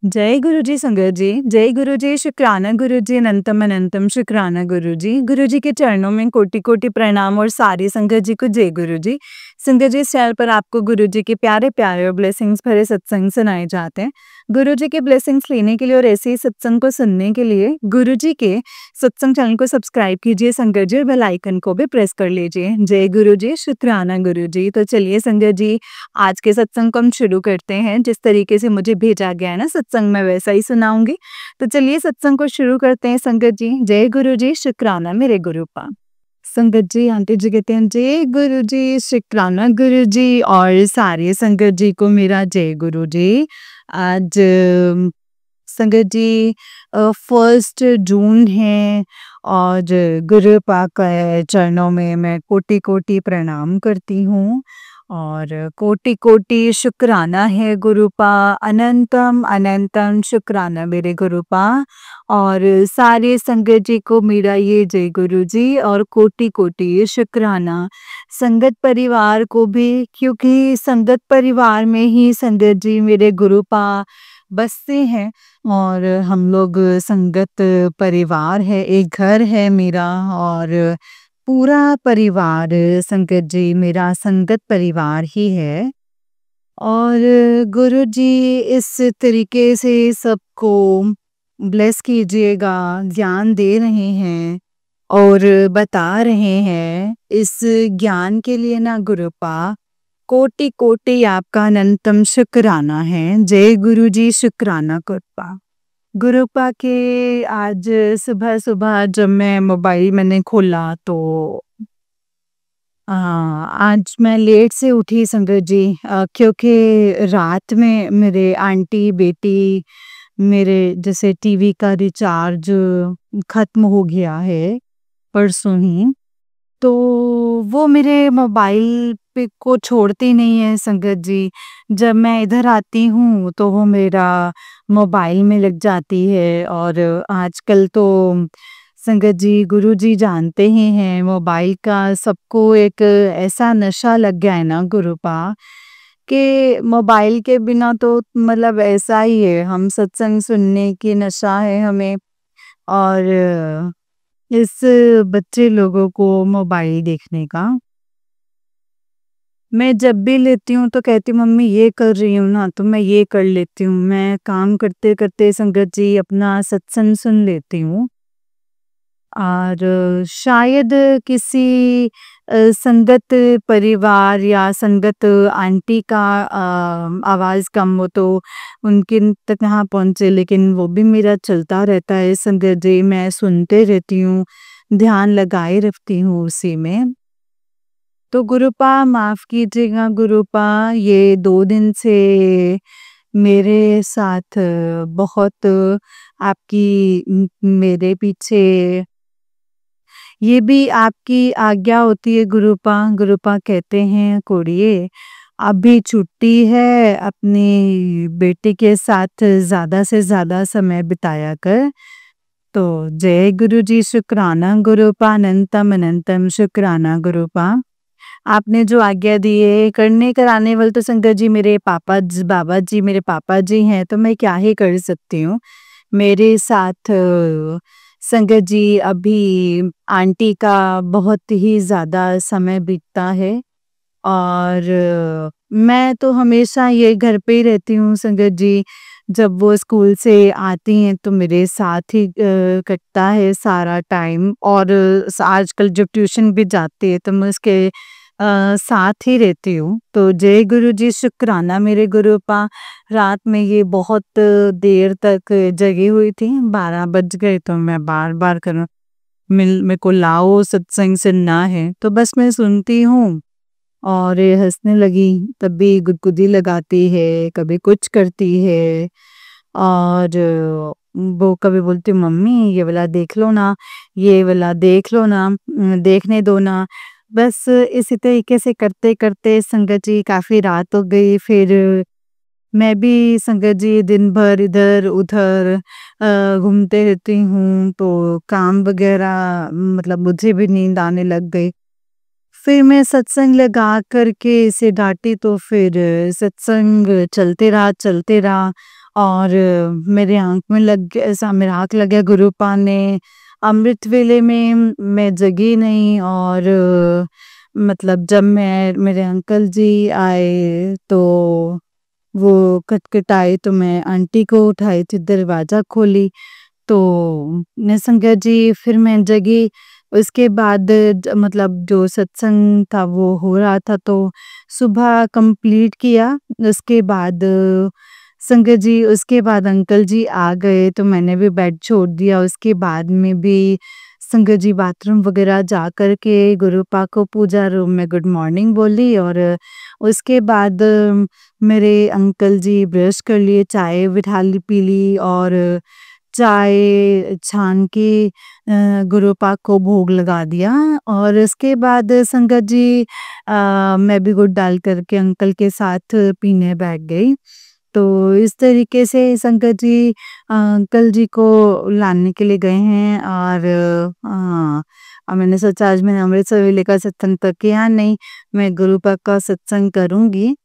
जय गुरु जी संगत जी, जय गुरु जी, शुक्राना गुरु जी, अनंतम अनंतम शुक्राना गुरु जी। गुरु जी के चरणों में कोटि कोटि प्रणाम और सारी संगत जी को जय गुरु जी। संगत जी, इस चैनल पर आपको गुरु जी के प्यारे प्यारे और ब्लेसिंग्स भरे सत्संग सुनाए जाते हैं। गुरु जी के ब्लेसिंग्स लेने के लिए और ऐसे ही सत्संग को सुनने के लिए गुरु जी के सत्संग चैनल को सब्सक्राइब कीजिए संगत जी, और बेल आइकन को भी प्रेस कर लीजिए। जय गुरु जी, शुक्राना गुरु जी। तो चलिए संगत जी, आज के सत्संग को हम शुरू करते हैं। जिस तरीके से मुझे भेजा गया है ना सत्संग, मैं वैसा ही सुनाऊंगी। तो चलिए सत्संग को शुरू करते हैं संगत जी। जय गुरु जी, शुक्राना मेरे गुरुपा। संगत जी, आंटी जी कहते हैं जय गुरु जी, शुक्राना गुरु जी, और सारे संगत जी को मेरा जय गुरु जी। आज संगत जी 1 जून है, और गुरुपा के चरणों में मैं कोटि कोटि प्रणाम करती हूँ, और कोटि कोटि शुक्राना है गुरुपा। अनंतम अनंतम शुक्राना मेरे गुरुपा, और सारे संगत जी को मेरा ये जय गुरु जी, और कोटि कोटि शुक्राना संगत परिवार को भी, क्योंकि संगत परिवार में ही संगत जी मेरे गुरुपा बसते हैं, और हम लोग संगत परिवार है, एक घर है मेरा, और पूरा परिवार संगत जी मेरा संगत परिवार ही है। और गुरु जी इस तरीके से सबको ब्लेस कीजिएगा, ज्ञान दे रहे हैं और बता रहे हैं। इस ज्ञान के लिए ना गुरुपा कोटि कोटि आपका अनंतम शुक्राना है। जय गुरु जी, शुक्राना गुरुपा। गुरुपा के आज सुबह सुबह जब मैं मोबाइल मैंने खोला तो आज मैं लेट से उठी संगत जी, क्योंकि रात में मेरे आंटी बेटी मेरे जैसे टीवी का रिचार्ज खत्म हो गया है परसों ही। तो वो मेरे मोबाइल पे को छोड़ती नहीं है संगत जी। जब मैं इधर आती हूँ तो वो मेरा मोबाइल में लग जाती है, और आजकल तो संगत जी गुरु जी जानते ही हैं, मोबाइल का सबको एक ऐसा नशा लग गया है ना गुरुपा, कि मोबाइल के बिना तो मतलब ऐसा ही है, हम सत्संग सुनने की नशा है हमें, और इस बच्चे लोगों को मोबाइल देखने का। मैं जब भी लेती हूँ तो कहती हूँ मम्मी ये कर रही हूँ ना, तो मैं ये कर लेती हूँ। मैं काम करते करते संगत जी अपना सत्संग सुन लेती हूँ, और शायद किसी संगत परिवार या संगत आंटी का आवाज़ कम हो तो उनके तक कहाँ पहुँचे, लेकिन वो भी मेरा चलता रहता है संगत जी। मैं सुनते रहती हूँ, ध्यान लगाए रखती हूँ उसी में। तो गुरुपा माफ़ कीजिएगा गुरुपा, ये 2 दिन से मेरे साथ बहुत आपकी मेरे पीछे ये भी आपकी आज्ञा होती है गुरुपा। गुरुपा कहते हैं कोड़िए अभी छुट्टी है, अपनी बेटी के साथ ज़्यादा से ज़्यादा समय बिताया कर। तो जय गुरु जी, शुक्राना गुरुपा, अनंतम अनंतम शुक्राना गुरुपा। आपने जो आज्ञा दी है, करने कराने वाले तो संगत जी मेरे पापा बाबा जी मेरे पापा जी हैं, तो मैं क्या ही कर सकती हूँ। मेरे साथ संगत जी अभी आंटी का बहुत ही ज़्यादा समय बीतता है, और मैं तो हमेशा ये घर पे ही रहती हूँ संगत जी। जब वो स्कूल से आती हैं तो मेरे साथ ही कटता है सारा टाइम, और आजकल जब ट्यूशन भी जाती है तो मैं उसके साथ ही रहती हूँ। तो जय गुरु जी, शुक्राना मेरे गुरुपा। रात में ये बहुत देर तक जगी हुई थी, 12 बज गए, तो मैं बार-बार कर मेरे को लाओ सत्संग सुनना है, तो बस मैं सुनती हूँ, और ये हँसने लगी, तब भी गुदगुदी लगाती है, कभी कुछ करती है, और वो कभी बोलती मम्मी ये वाला देख लो ना, ये वाला देख लो ना, देखने दो ना। बस इसी तरीके से करते-करते संगत जी काफ़ी रात हो गई। फिर मैं भी संगत जी दिन भर इधर-उधर घूमते रहती हूँ, तो काम वग़ैरह मतलब मुझे भी नींद आने लग गई। फिर मैं सत्संग लगा कर के इसे डाँटी, तो फिर सत्संग चलते रहा और मेरे आँख में लग गया, ऐसा मेरा आँख लग गया गुरु पा ने। अमृत वेले में मैं जगी नहीं, और मतलब जब मैं मेरे अंकल जी आए तो वो खटखटाए, तो मैं आंटी को उठाई थी, दरवाज़ा खोली तो ने संगत जी फिर मैं जगी। उसके बाद मतलब जो सत्संग था वो हो रहा था, तो सुबह कंप्लीट किया। उसके बाद संगत जी, उसके बाद अंकल जी आ गए तो मैंने भी बेड छोड़ दिया। उसके बाद में भी संगत जी बाथरूम वगैरह जा कर के गुरु पा को पूजा रूम में गुड मॉर्निंग बोली, और उसके बाद मेरे अंकल जी ब्रश कर लिए, चाय बिठा ली पी ली, और चाय छान के गुरु पाक को भोग लगा दिया। और उसके बाद संगत जी मैं भी गुड़ डाल करके अंकल के साथ पीने बैठ गई। तो इस तरीके से संगत जी अंकल जी को लाने के लिए गए हैं, और मैंने सोचा आज मैंने अमृतसर वेले का सत्संग तो किया नहीं, मैं गुरु पाक का सत्संग करूँगी।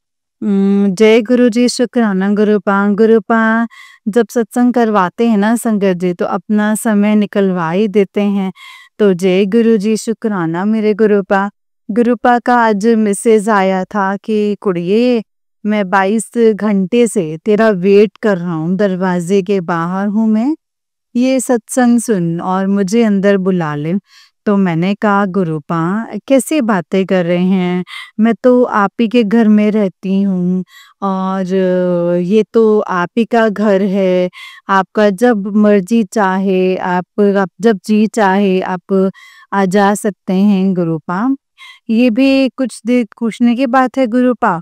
जय गुरु जी, शुक्राना गुरु पा जब सत्संग करवाते हैं ना संगत जी, तो अपना समय निकलवा ही देते हैं। तो जय गुरु जी, शुक्राना मेरे गुरु पा का आज मैसेज आया था कि कुड़िए, मैं 22 घंटे से तेरा वेट कर रहा हूँ, दरवाजे के बाहर हूँ मैं, ये सत्संग सुन और मुझे अंदर बुला ले। तो मैंने कहा गुरु पा कैसे बातें कर रहे हैं, मैं तो आप ही के घर में रहती हूँ, और ये तो आप ही का घर है, आपका जब मर्जी चाहे आप जब जी चाहे आप आ जा सकते हैं गुरु पा। ये भी कुछ देर पूछने की बात है गुरु पा।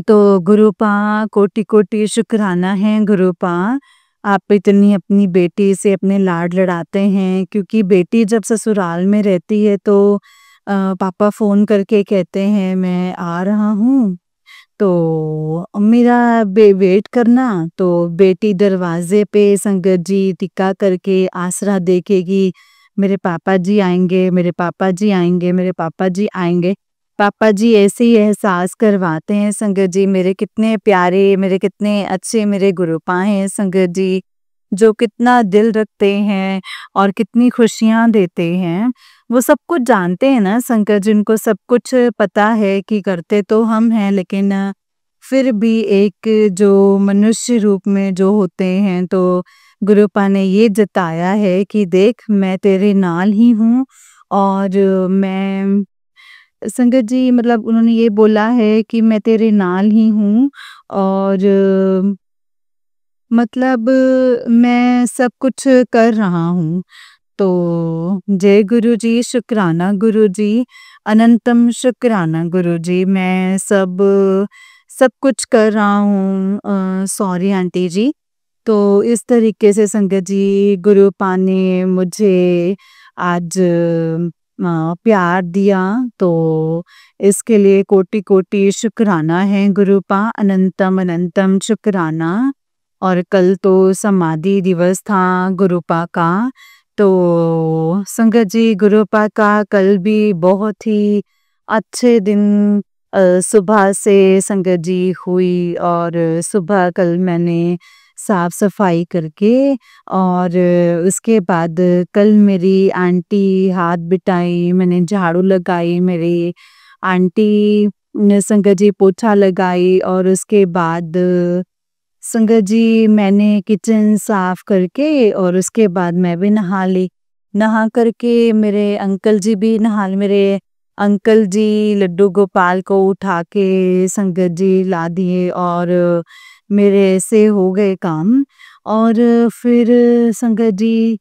तो गुरु पा कोटि कोटि शुक्राना है गुरु पा, आप इतनी अपनी बेटी से अपने लाड लड़ाते हैं, क्योंकि बेटी जब ससुराल में रहती है तो पापा फ़ोन करके कहते हैं मैं आ रहा हूँ, तो मेरा वेट करना। तो बेटी दरवाजे पे संगत जी टिका करके आसरा देखेगी, मेरे पापा जी आएंगे, मेरे पापा जी आएंगे, मेरे पापा जी आएंगे। पापा जी ऐसे ही एहसास करवाते हैं संगत जी, मेरे कितने प्यारे, मेरे कितने अच्छे मेरे गुरुपा हैं संगत जी, जो कितना दिल रखते हैं और कितनी खुशियाँ देते हैं। वो सब कुछ जानते हैं ना संगत जी, उनको सब कुछ पता है कि करते तो हम हैं, लेकिन फिर भी एक जो मनुष्य रूप में जो होते हैं, तो गुरुपा ने ये जताया है कि देख मैं तेरे नाल ही हूँ, और मैं संगत जी मतलब उन्होंने ये बोला है कि मैं तेरे नाल ही हूँ, और मतलब मैं सब कुछ कर रहा हूँ। तो जय गुरु जी, शुक्राना गुरु जी, अनंतम शुक्राना गुरु जी, मैं सब कुछ कर रहा हूँ। सॉरी आंटी जी। तो इस तरीके से संगत जी गुरु पा ने मुझे आज प्यार दिया, तो इसके लिए कोटि कोटि शुक्राना है गुरु पा, अनंतम अनंतम शुक्राना। और कल तो समाधि दिवस था गुरु पा का, तो संगत जी गुरु पा का कल भी बहुत ही अच्छे दिन सुबह से संगत जी हुई, और सुबह कल मैंने साफ सफाई करके, और उसके बाद कल मेरी आंटी हाथ बिटाई, मैंने झाड़ू लगाई, मेरी आंटी ने संगत जी पोछा लगाई, और उसके बाद संगत जी मैंने किचन साफ करके, और उसके बाद मैं भी नहा ली। नहा करके मेरे अंकल जी भी नहा लिए, मेरे अंकल जी लड्डू गोपाल को उठा के संगत जी ला दिए, और मेरे से हो गए काम। और फिर संगत जी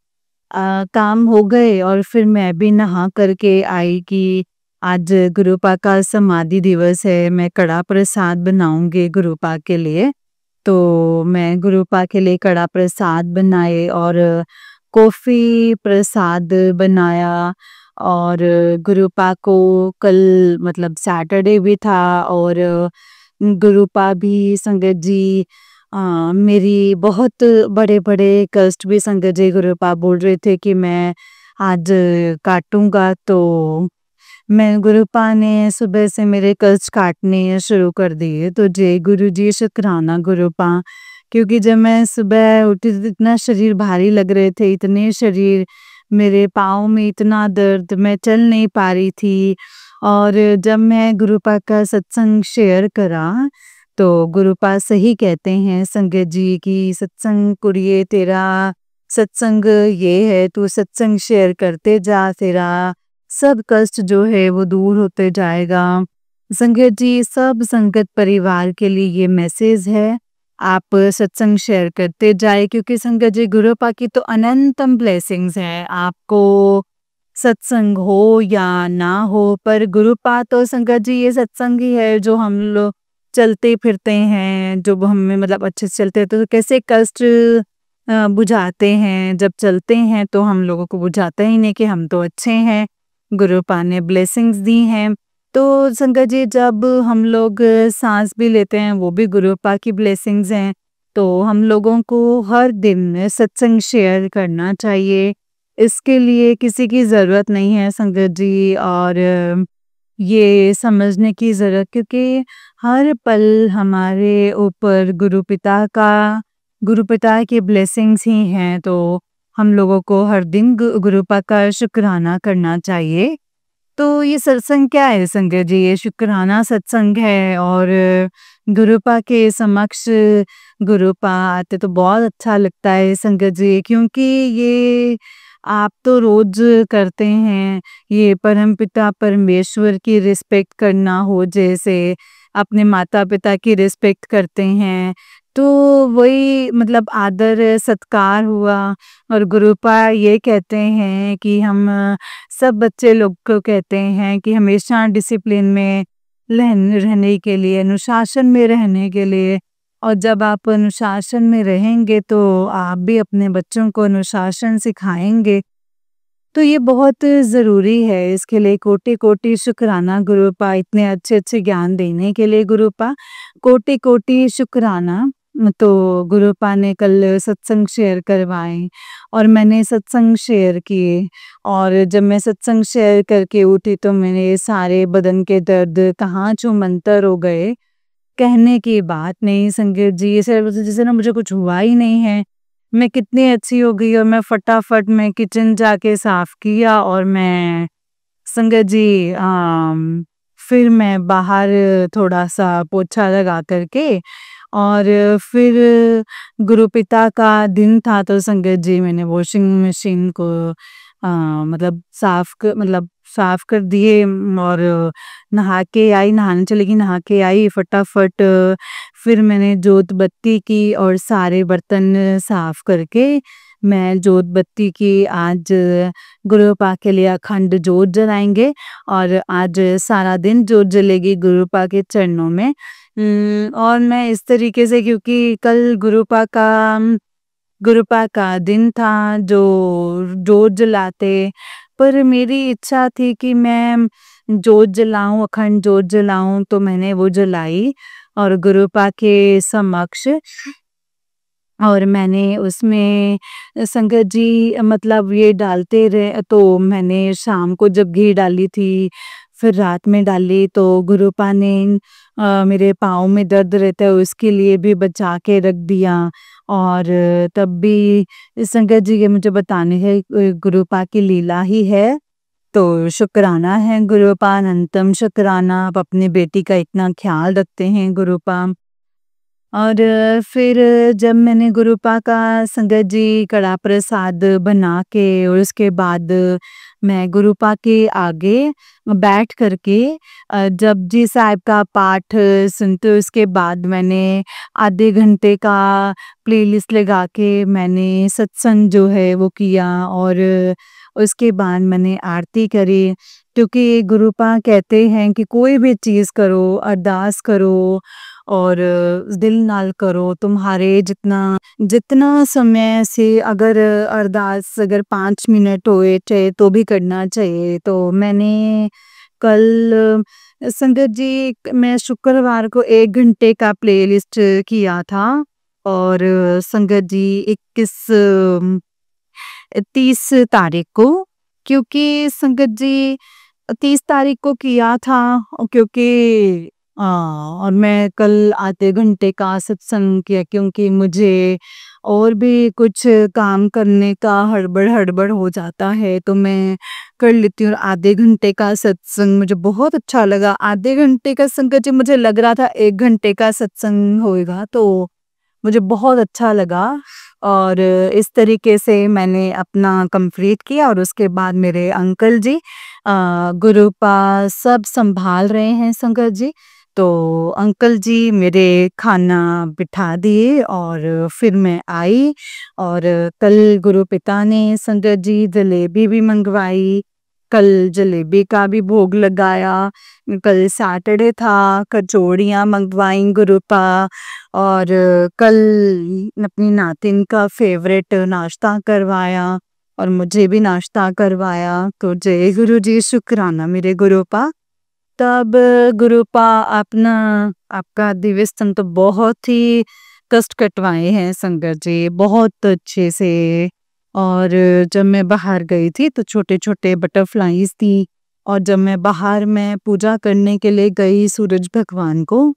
काम हो गए, और फिर मैं भी नहा करके आई कि आज गुरुपा का समाधि दिवस है, मैं कड़ा प्रसाद बनाऊंगी गुरुपा के लिए। तो मैं गुरुपा के लिए कड़ा प्रसाद बनाए, और कॉफ़ी प्रसाद बनाया, और गुरुपा को कल मतलब सैटरडे भी था, और गुरुपा भी संगत जी मेरी बहुत बड़े-बड़े कष्ट भी संगत जी गुरुपा बोल रहे थे कि मैं आज काटूँगा, तो मैं गुरुपा ने सुबह से मेरे कष्ट काटने शुरू कर दिए। तो जय गुरु जी, शुक्राना गुरुपा क्योंकि जब मैं सुबह उठी तो इतना शरीर भारी लग रहे थे, इतने शरीर मेरे पाँव में इतना दर्द, मैं चल नहीं पा रही थी। और जब मैं गुरुपा का सत्संग शेयर करा, तो गुरुपा सही कहते हैं संगत जी कि सत्संग कुरिए तेरा सत्संग ये है, तू सत्संग शेयर करते जा, तेरा सब कष्ट जो है वो दूर होते जाएगा। संगत जी, सब संगत परिवार के लिए ये मैसेज है, आप सत्संग शेयर करते जाए, क्योंकि संगत जी गुरुपा की तो अनंतम ब्लेसिंग्स है। आपको सत्संग हो या ना हो, पर गुरुपा तो संगत जी ये सत्संग ही है जो हम लोग चलते फिरते हैं, जो हमें मतलब अच्छे से चलते हैं तो कैसे कष्ट बुझाते हैं। जब चलते हैं तो हम लोगों को बुझाता ही नहीं कि हम तो अच्छे हैं, गुरुपा ने ब्लेसिंग्स दी हैं। तो संगत जी, जब हम लोग सांस भी लेते हैं वो भी गुरुपा की ब्लेसिंग्स हैं। तो हम लोगों को हर दिन सत्संग शेयर करना चाहिए, इसके लिए किसी की ज़रूरत नहीं है संगत जी। और ये समझने की ज़रूरत, क्योंकि हर पल हमारे ऊपर गुरुपिता की ब्लेसिंग्स ही हैं, तो हम लोगों को हर दिन गुरुपा का शुक्राना करना चाहिए। तो ये सत्संग क्या है संगत जी? ये शुक्राना सत्संग है। और गुरुपा के समक्ष गुरुपा आते तो बहुत अच्छा लगता है संगत जी, क्योंकि ये आप तो रोज करते हैं, ये परमपिता परमेश्वर की रिस्पेक्ट करना हो, जैसे अपने माता पिता की रिस्पेक्ट करते हैं, तो वही मतलब आदर सत्कार हुआ। और गुरुपा ये कहते हैं कि हम सब बच्चे लोग को कहते हैं कि हमेशा डिसिप्लिन में रहने के लिए, अनुशासन में रहने के लिए। और जब आप अनुशासन में रहेंगे तो आप भी अपने बच्चों को अनुशासन सिखाएंगे, तो ये बहुत ज़रूरी है। इसके लिए कोटि-कोटि शुक्राना गुरुपा, इतने अच्छे-अच्छे ज्ञान देने के लिए गुरुपा, कोटि-कोटि शुक्राना। तो गुरुपा ने कल सत्संग शेयर करवाए और मैंने सत्संग शेयर किए, और जब मैं सत्संग शेयर करके उठी तो मेरे सारे बदन के दर्द कहाँ छूमंतर हो गए, कहने की बात नहीं संगत जी। ऐसे जैसे ना मुझे कुछ हुआ ही नहीं है। मैं कितनी अच्छी हो गई, और मैं फटाफट मैं किचन जाके साफ किया, और मैं संगत जी फिर मैं बाहर थोड़ा-सा पोछा लगा कर के, और फिर गुरुपिता का दिन था तो संगत जी मैंने वॉशिंग मशीन को मतलब साफ कर दिए, और नहा के आई, नहाने चली गई, नहा के आई फटाफट। फिर मैंने जोत बत्ती की और सारे बर्तन साफ करके मैं जोत बत्ती की। आज गुरुपा के लिए अखंड जोत जलाएंगे, और आज सारा दिन जोत जलेगी गुरुपा के चरणों में। और मैं इस तरीके से, क्योंकि कल गुरुपा का दिन था जो जोत जलाते, पर मेरी इच्छा थी कि मैं जोत जलाऊं, अखंड जोत जलाऊं, तो मैंने वो जलाई और गुरुपा के समक्ष। और मैंने उसमें संगत जी मतलब ये डालते रहे, तो मैंने शाम को जब घी डाली थी, फिर रात में डाली, तो गुरुपा ने मेरे पाँव में दर्द रहता है उसके लिए भी बचा के रख दिया। और तब भी संगत जी ये मुझे बताने है, गुरुपा की लीला ही है। तो शुक्राना है गुरुपा, अनंतम शुक्राना, आप अपनी बेटी का इतना ख्याल रखते हैं गुरुपा। और फिर जब मैंने गुरुपा का संगत जी कड़ा प्रसाद बना के, और उसके बाद मैं गुरुपा के आगे बैठ करके जपजी साहिब का पाठ सुनते, उसके बाद मैंने आधे घंटे का प्लेलिस्ट लगा के मैंने सत्संग जो है वो किया, और उसके बाद मैंने आरती करी। क्योंकि गुरुपा कहते हैं कि कोई भी चीज़ करो, अरदास करो और दिल नाल करो, तुम्हारे जितना समय से अगर अरदास अगर 5 मिनट होए चाहे तो भी करना चाहिए। तो मैंने कल संगत जी मैं शुक्रवार को 1 घंटे का प्लेलिस्ट किया था, और संगत जी 30 तारीख को, क्योंकि संगत जी 30 तारीख को किया था, क्योंकि और मैं कल आधे घंटे का सत्संग किया क्योंकि मुझे और भी कुछ काम करने का हड़बड़ हो जाता है तो मैं कर लेती हूँ। आधे घंटे का सत्संग मुझे बहुत अच्छा लगा। आधे घंटे का संगत जी मुझे लग रहा था 1 घंटे का सत्संग होएगा तो मुझे बहुत अच्छा लगा और इस तरीके से मैंने अपना कंप्लीट किया और उसके बाद मेरे अंकल जी गुरुपा सब संभाल रहे हैं संगत जी। तो अंकल जी मेरे खाना बिठा दिए और फिर मैं आई और कल गुरुपिता ने संगत जी जलेबी भी मंगवाई। कल जलेबी का भी भोग लगाया। कल सैटरडे था, कचौड़ियाँ मंगवाई गुरुपा और कल अपनी नातिन का फेवरेट नाश्ता करवाया और मुझे भी नाश्ता करवाया। तो जय गुरु जी, शुक्राना मेरे गुरुपा। तब गुरुपा अपना आपका दिवस तो बहुत ही कष्ट कटवाए हैं संगत जी, बहुत अच्छे से। और जब मैं बाहर गई थी तो छोटे-छोटे बटरफ्लाईज़ थी और जब मैं बाहर में पूजा करने के लिए गई सूरज भगवान को,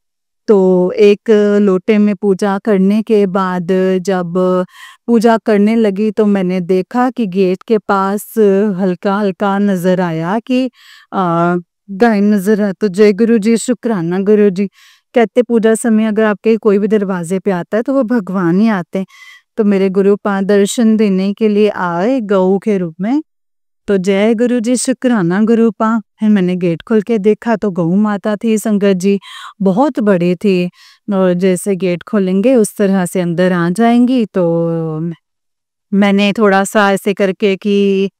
तो एक लोटे में पूजा करने के बाद जब पूजा करने लगी तो मैंने देखा कि गेट के पास हल्का-हल्का नज़र आया कि गाय नज़र आ तो जय गुरु जी, शुक्राना गुरु जी। कहते पूजा समय अगर आपके कोई भी दरवाजे पे आता है तो वो भगवान ही आते हैं। तो मेरे गुरुपा दर्शन देने के लिए आए गऊ के रूप में। तो जय गुरु जी, शुक्राना गुरुपा। फिर मैंने गेट खोल के देखा तो गऊ माता थी संगत जी, बहुत बड़ी थी और जैसे गेट खोलेंगे उस तरह से अंदर आ जाएंगी। तो मैंने थोड़ा-सा ऐसे करके कि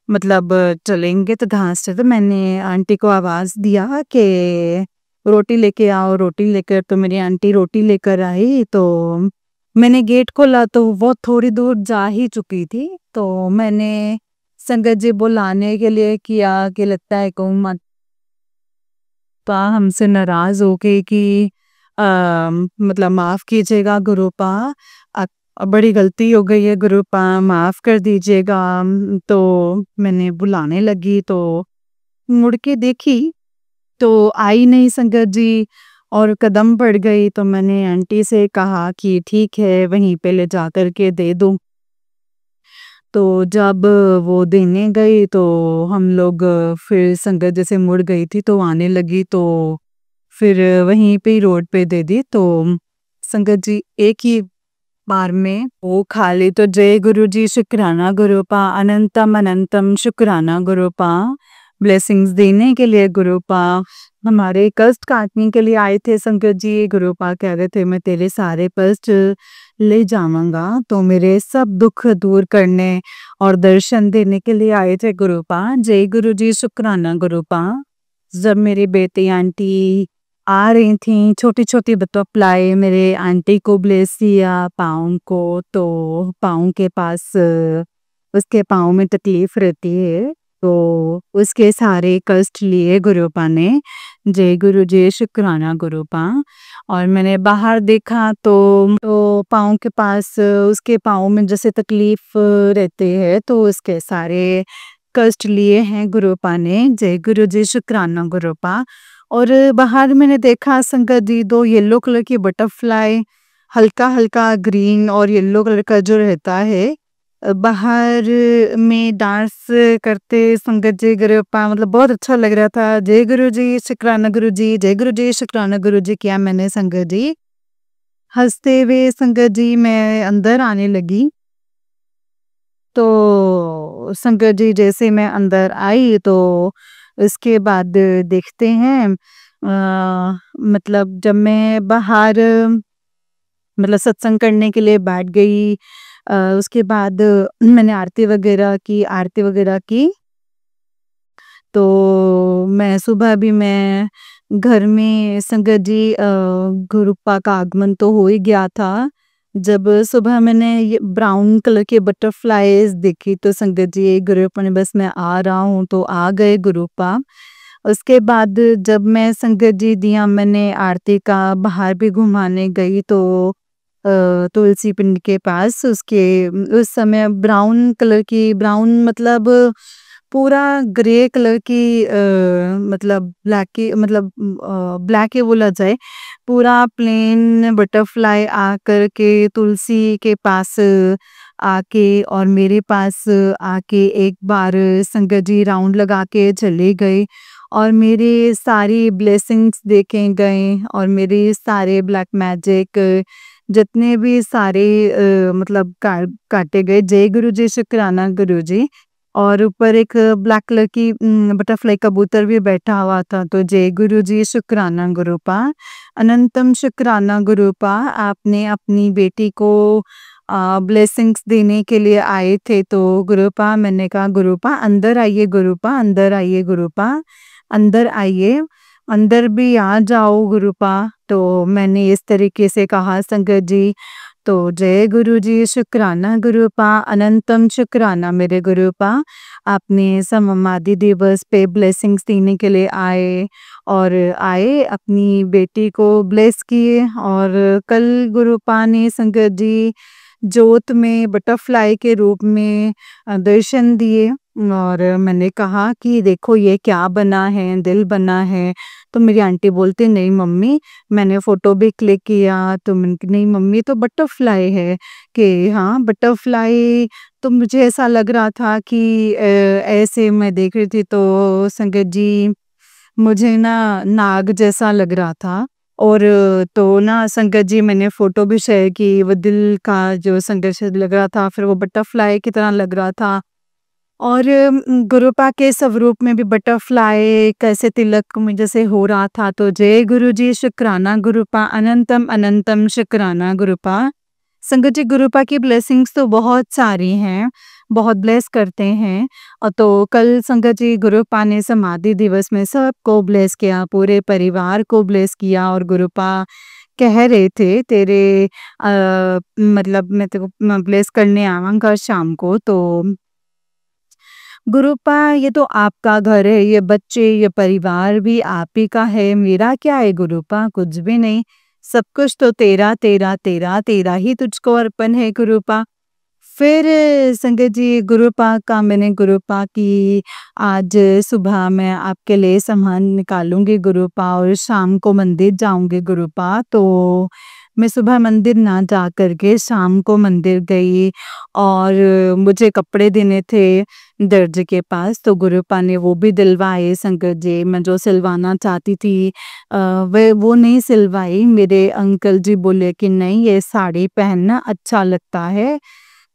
मतलब चलेंगे तो घास से तो मैंने आंटी को आवाज़ दिया कि रोटी लेके आओ, रोटी लेकर तो मेरी आंटी रोटी लेकर आई। तो मैंने गेट खोला तो वो थोड़ी दूर जा ही चुकी थी। तो मैंने संगत जी बुलाने के लिए किया कि लगता है गऊ माता हमसे नाराज़ हो गई कि मतलब माफ़ कीजिएगा गुरुपा, बड़ी गलती हो गई है गुरुपा, माफ़ कर दीजिएगा। तो मैंने बुलाने लगी तो मुड़ के देखी तो आई नहीं संगत जी और कदम पड़ गई। तो मैंने आंटी से कहा कि ठीक है वहीं पे ले जा कर के दे दूँ। तो जब वो देने गई तो हम लोग फिर संगत जैसे मुड़ गई थी तो आने लगी तो फिर वहीं पे ही रोड पे दे दी। तो संगत जी एक ही बार में वो खा ली। तो जय गुरु जी, शुक्राना गुरुपा, अनंतम अनंतम शुक्राना गुरुपा, ब्लेसिंग्स देने के लिए गुरुपा, हमारे कष्ट काटने के लिए आए थे संगत जी। गुरुपा कह रहे थे मैं तेरे सारे कष्ट ले जाऊंगा तो मेरे सब दुख दूर करने और दर्शन देने के लिए आए थे गुरुपा। जय गुरु जी, शुक्राना गुरुपा। जब मेरी बेटी आंटी आ रही थी, छोटी-छोटी बटरफ्लाई मेरे आंटी को ब्लेस किया पाँव को, तो पाँव के पास उसके पाँव में तकलीफ रहती है, तो उसके सारे कष्ट लिए गुरुपा ने। जय गुरु जी, शुक्राना गुरुपा। और मैंने बाहर देखा तो पाँव के पास उसके पाँव में जैसे तकलीफ रहती है तो उसके सारे कष्ट लिए हैं गुरुपा ने। जय गुरु जी, शुक्राना गुरुपा। और बाहर मैंने देखा संगत जी 2 येलो कलर की बटरफ्लाई, हल्का-हल्का ग्रीन और येलो कलर का जो रहता है बाहर में डांस करते संगत जी गुरुपा, मतलब बहुत अच्छा लग रहा था। जय गुरु जी, शुक्राना गुरु जी, जय गुरु जी, शुक्राना गुरु जी किया मैंने संगत जी। हँसते हुए संगत जी मैं अंदर आने लगी। तो संगत जी जैसे मैं अंदर आई तो उसके बाद देखते हैं मतलब जब मैं बाहर मतलब सत्संग करने के लिए बैठ गई उसके बाद मैंने आरती वगैरह की। तो मैं सुबह भी मैं घर में संगत जी गुरुपा का आगमन तो हो ही गया था। जब सुबह मैंने ये ब्राउन कलर के बटरफ्लाईज़ देखी तो संगत जी गुरुपा ने बस मैं आ रहा हूँ तो आ गए गुरुपा। उसके बाद जब मैं संगत जी दिया मैंने आरती का बाहर भी घुमाने गई तो तुलसी पिंड के पास उसके उस समय ब्राउन कलर की ब्राउन मतलब पूरा ग्रे कलर की मतलब ब्लैक ही बोला जाए, पूरा प्लेन बटरफ्लाई आकर के तुलसी के पास आके और मेरे पास आके एक बार संगत जी राउंड लगा के चले गए और मेरे सारी ब्लेसिंग्स देखे गए और मेरे सारे ब्लैक मैजिक जितने भी सारे काटे गए। जय गुरु जी, शुक्राना गुरु जी। और ऊपर एक ब्लैक कलर की बटरफ्लाई कबूतर भी बैठा हुआ था। तो जय गुरु जी, शुक्राना गुरुपा, अनंतम शुक्राना गुरुपा, आपने अपनी बेटी को ब्लेसिंग्स देने के लिए आए थे। तो गुरुपा, मैंने कहा गुरुपा अंदर आइए, गुरुपा अंदर आइए, गुरुपा अंदर आइए, अंदर भी आ जाओ गुरुपा। तो मैंने इस तरीके से कहा संगत जी। तो जय गुरु जी, शुक्राना गुरुपा, अनंतम शुक्राना मेरे गुरुपा, आपने समाधि दिवस पे ब्लेसिंग्स देने के लिए आए और आए अपनी बेटी को ब्लेस किए। और कल गुरुपा ने संगत जी जोत में बटरफ्लाई के रूप में दर्शन दिए और मैंने कहा कि देखो ये क्या बना है, दिल बना है। तो मेरी आंटी बोलती नहीं मम्मी, मैंने फोटो भी क्लिक किया। तो मैंने कहा, नहीं मम्मी तो बटरफ्लाई है। कि हाँ बटरफ्लाई। तो मुझे ऐसा लग रहा था कि ऐसे मैं देख रही थी तो संगत जी मुझे ना नाग जैसा लग रहा था। और तो ना संगत जी मैंने फ़ोटो भी शेयर की, वो दिल का जो संघर्ष लग रहा था, फिर वो बटरफ्लाई की तरह लग रहा था। और गुरुपा के स्वरूप में भी बटरफ्लाई कैसे तिलक में जैसे हो रहा था। तो जय गुरु जी, शुक्राना गुरुपा, अनंतम अनंतम शुक्राना गुरुपा। संगत जी गुरुपा की ब्लेसिंग्स तो बहुत सारी हैं, बहुत ब्लेस करते हैं। और तो कल संगत जी गुरुपा ने समाधि दिवस में सबको ब्लेस किया, पूरे परिवार को ब्लेस किया और गुरुपा कह रहे थे तेरे मैं तेरे को ब्लेस करने आवांगा शाम को। तो गुरुपा ये तो आपका घर है, ये बच्चे, ये परिवार भी आप ही का है, मेरा क्या है गुरुपा, कुछ भी नहीं। सब कुछ तो तेरा तेरा तेरा तेरा ही तुझको अर्पण है गुरुपा। फिर संगत जी गुरुपा का मैंने गुरुपा की आज सुबह मैं आपके लिए सामान निकालूंगी गुरुपा और शाम को मंदिर जाऊंगी गुरुपा। तो मैं सुबह मंदिर ना जा करके शाम को मंदिर गई और मुझे कपड़े देने थे दर्जी के पास। तो गुरुपा ने वो भी दिलवाए संगत जी, मैं जो सिलवाना चाहती थी वे वो नहीं सिलवाई। मेरे अंकल जी बोले कि नहीं ये साड़ी पहनना अच्छा लगता है।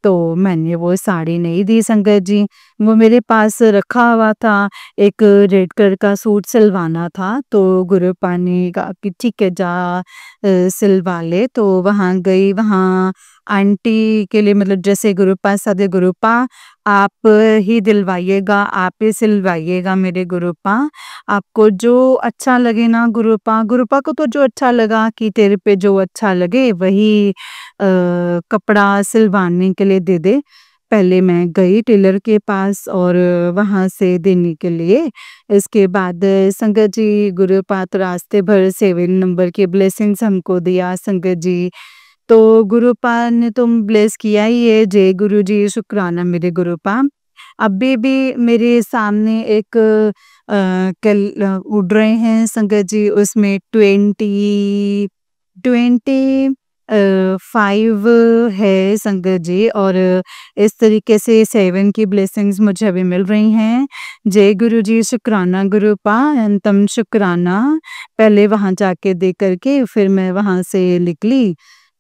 तो मैंने वो साड़ी नहीं दी संगत जी, वो मेरे पास रखा हुआ था। एक रेड कलर का सूट सिलवाना था। तो गुरुपा ने कहा कि ठीक है जा सिलवा ले। तो वहाँ गई, वहाँ आंटी के लिए जैसे गुरुपा सदे गुरुपा आप ही दिलवाइएगा, आप ही सिलवाइएगा मेरे गुरुपा, आपको जो अच्छा लगे ना गुरुपा। गुरुपा को तो जो अच्छा लगा कि तेरे पे जो अच्छा लगे वही कपड़ा सिलवाने के लिए दे दे। पहले मैं गई टेलर के पास और वहाँ से देने के लिए। इसके बाद संगत जी गुरुपा तो रास्ते भर 7 नंबर की ब्लेसिंग्स हमको दिया संगत जी। तो गुरुपा ने तुम ब्लेस किया ही है, जय गुरु जी, शुक्राना मेरे गुरुपा। अभी भी मेरे सामने एक उड़ रहे हैं संगत जी, उसमें 5 है संगत जी। और इस तरीके से 7 की ब्लेसिंग्स मुझे अभी मिल रही हैं। जय गुरु जी, शुक्राना गुरुपा, अंतम शुक्राना। पहले वहाँ जाके दे करके फिर मैं वहाँ से निकली।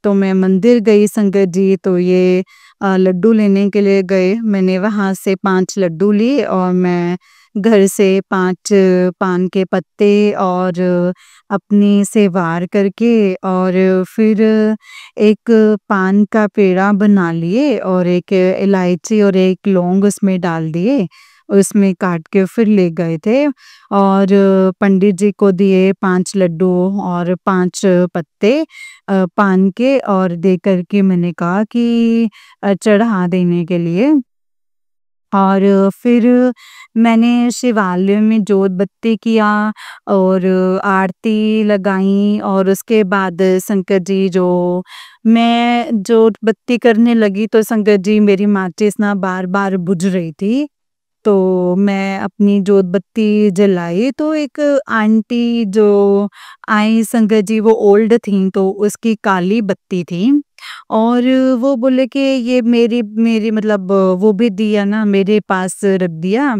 तो मैं मंदिर गई संगत जी। तो ये लड्डू लेने के लिए गए, मैंने वहाँ से 5 लड्डू लिए और मैं घर से 5 पान के पत्ते और अपनी से वार करके और फिर एक पान का पेड़ा बना लिए और एक इलायची और एक लौंग उसमें डाल दिए, उसमें काट के फिर ले गए थे। और पंडित जी को दिए 5 लड्डू और 5 पत्ते पान के और दे करके मैंने कहा कि चढ़ा देने के लिए। और फिर मैंने शिवालय में जोत बत्ती किया और आरती लगाई और उसके बाद संगत जी जो मैं जोत बत्ती करने लगी तो संगत जी मेरी माचिस ना बार-बार बुझ रही थी। तो मैं अपनी जोत बत्ती जलाई तो एक आंटी जो आई संगत जी वो ओल्ड थी तो उसकी काली बत्ती थी और वो बोले कि ये मेरी मेरी मतलब वो भी दिया ना मेरे पास रख दिया।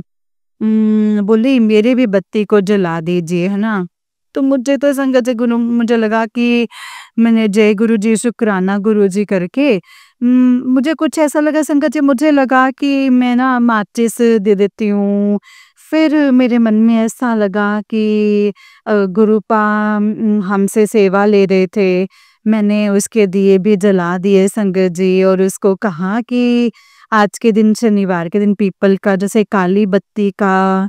बोली मेरे भी बत्ती को जला दीजिए, है ना? तो मुझे तो संगत जी गुरु मुझे लगा कि मैंने जय गुरु जी, शुक्राना गुरु जी करके मुझे कुछ ऐसा लगा संगत जी मुझे लगा कि मैं ना माचिस दे देती हूँ। फिर मेरे मन में ऐसा लगा कि गुरुपा हमसे सेवा ले रहे थे। मैंने उसके दिए भी जला दिए संगत जी और उसको कहा कि आज के दिन शनिवार के दिन पीपल का जैसे काली बत्ती का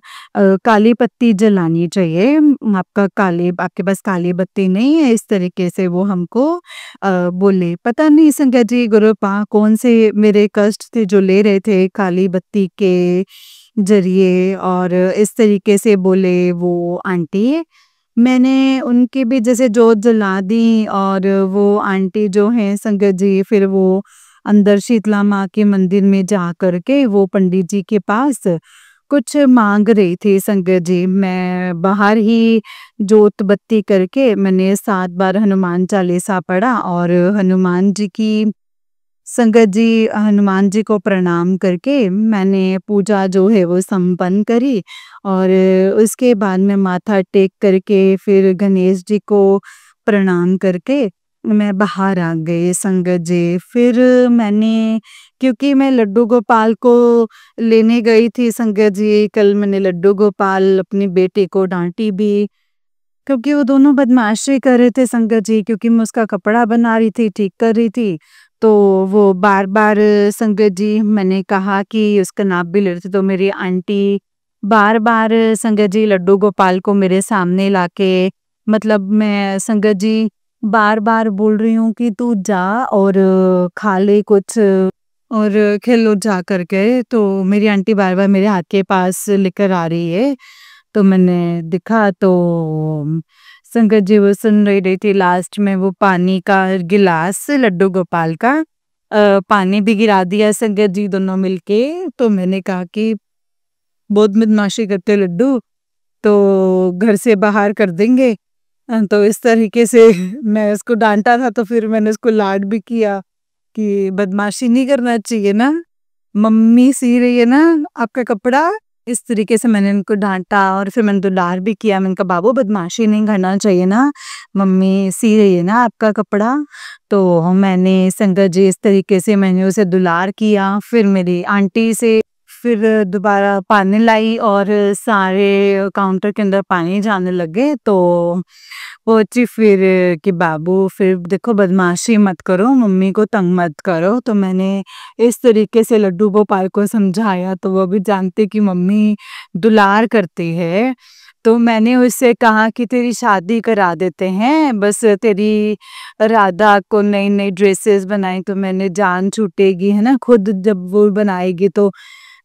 काली पत्ती जलानी चाहिए। आपका काली आपके पास काली बत्ती नहीं है इस तरीके से वो हमको बोले। पता नहीं संगत जी गुरुपा कौन से मेरे कष्ट थे जो ले रहे थे काली बत्ती के ज़रिए और इस तरीके से बोले वो आंटी। मैंने उनकी भी जैसे जोत जला दी और वो आंटी जो हैं संगत जी फिर वो अंदर शीतला माँ के मंदिर में जा कर के वो पंडित जी के पास कुछ माँग रही थी संगत जी। मैं बाहर ही जोत बत्ती करके मैंने 7 बार हनुमान चालीसा पढ़ा और हनुमान जी की संगत जी हनुमान जी को प्रणाम करके मैंने पूजा जो है वो संपन्न करी और उसके बाद में माथा टेक करके फिर गणेश जी को प्रणाम करके मैं बाहर आ गई संगत जी। फिर मैंने क्योंकि मैं लड्डू गोपाल को लेने गई थी संगत जी, कल मैंने लड्डू गोपाल अपनी बेटी को डांटी भी क्योंकि वो दोनों बदमाशी कर रहे थे संगत जी क्योंकि मैं उसका कपड़ा बना रही थी, ठीक कर रही थी। तो वो बार-बार संगत जी मैंने कहा कि उसका नाप भी ले रहे थे तो मेरी आंटी बार-बार संगत जी लड्डू गोपाल को मेरे सामने लाके मतलब मैं संगत जी बार-बार बोल रही हूँ कि तू जा और खा ले कुछ और खेलो जा करके। तो मेरी आंटी बार-बार मेरे हाथ के पास लेकर आ रही है। तो मैंने देखा तो संगत जी वो सुन रही थी लास्ट में वो पानी का गिलास लड्डू गोपाल का पानी भी गिरा दिया संगत जी दोनों मिलके। तो मैंने कहा कि बहुत बदमाशी करते हो लड्डू तो घर से बाहर कर देंगे। तो इस तरीके से मैं उसको डांटा था तो फिर मैंने उसको लाड भी किया कि बदमाशी नहीं करना चाहिए ना, मम्मी सी रही है ना आपका कपड़ा। इस तरीके से मैंने उनको डांटा और फिर मैंने दुलार भी किया। मैंने कहा बाबू बदमाशी नहीं करना चाहिए ना, मम्मी सी रही है ना आपका कपड़ा। तो मैंने संगत जी इस तरीके से मैंने उसे दुलार किया। फिर मेरी आंटी से फिर दोबारा पानी लाई और सारे काउंटर के अंदर पानी जाने लगे। तो पहुंची फिर कि बाबू फिर देखो बदमाशी मत करो, मम्मी को तंग मत करो। तो मैंने इस तरीके से लड्डू गोपाल को समझाया तो वो भी जानते कि मम्मी दुलार करती है। तो मैंने उससे कहा कि तेरी शादी करा देते हैं, बस तेरी राधा को नई नई ड्रेसेस बनाई तो मैंने जान छूटेगी, है ना? खुद जब वो बनाएगी तो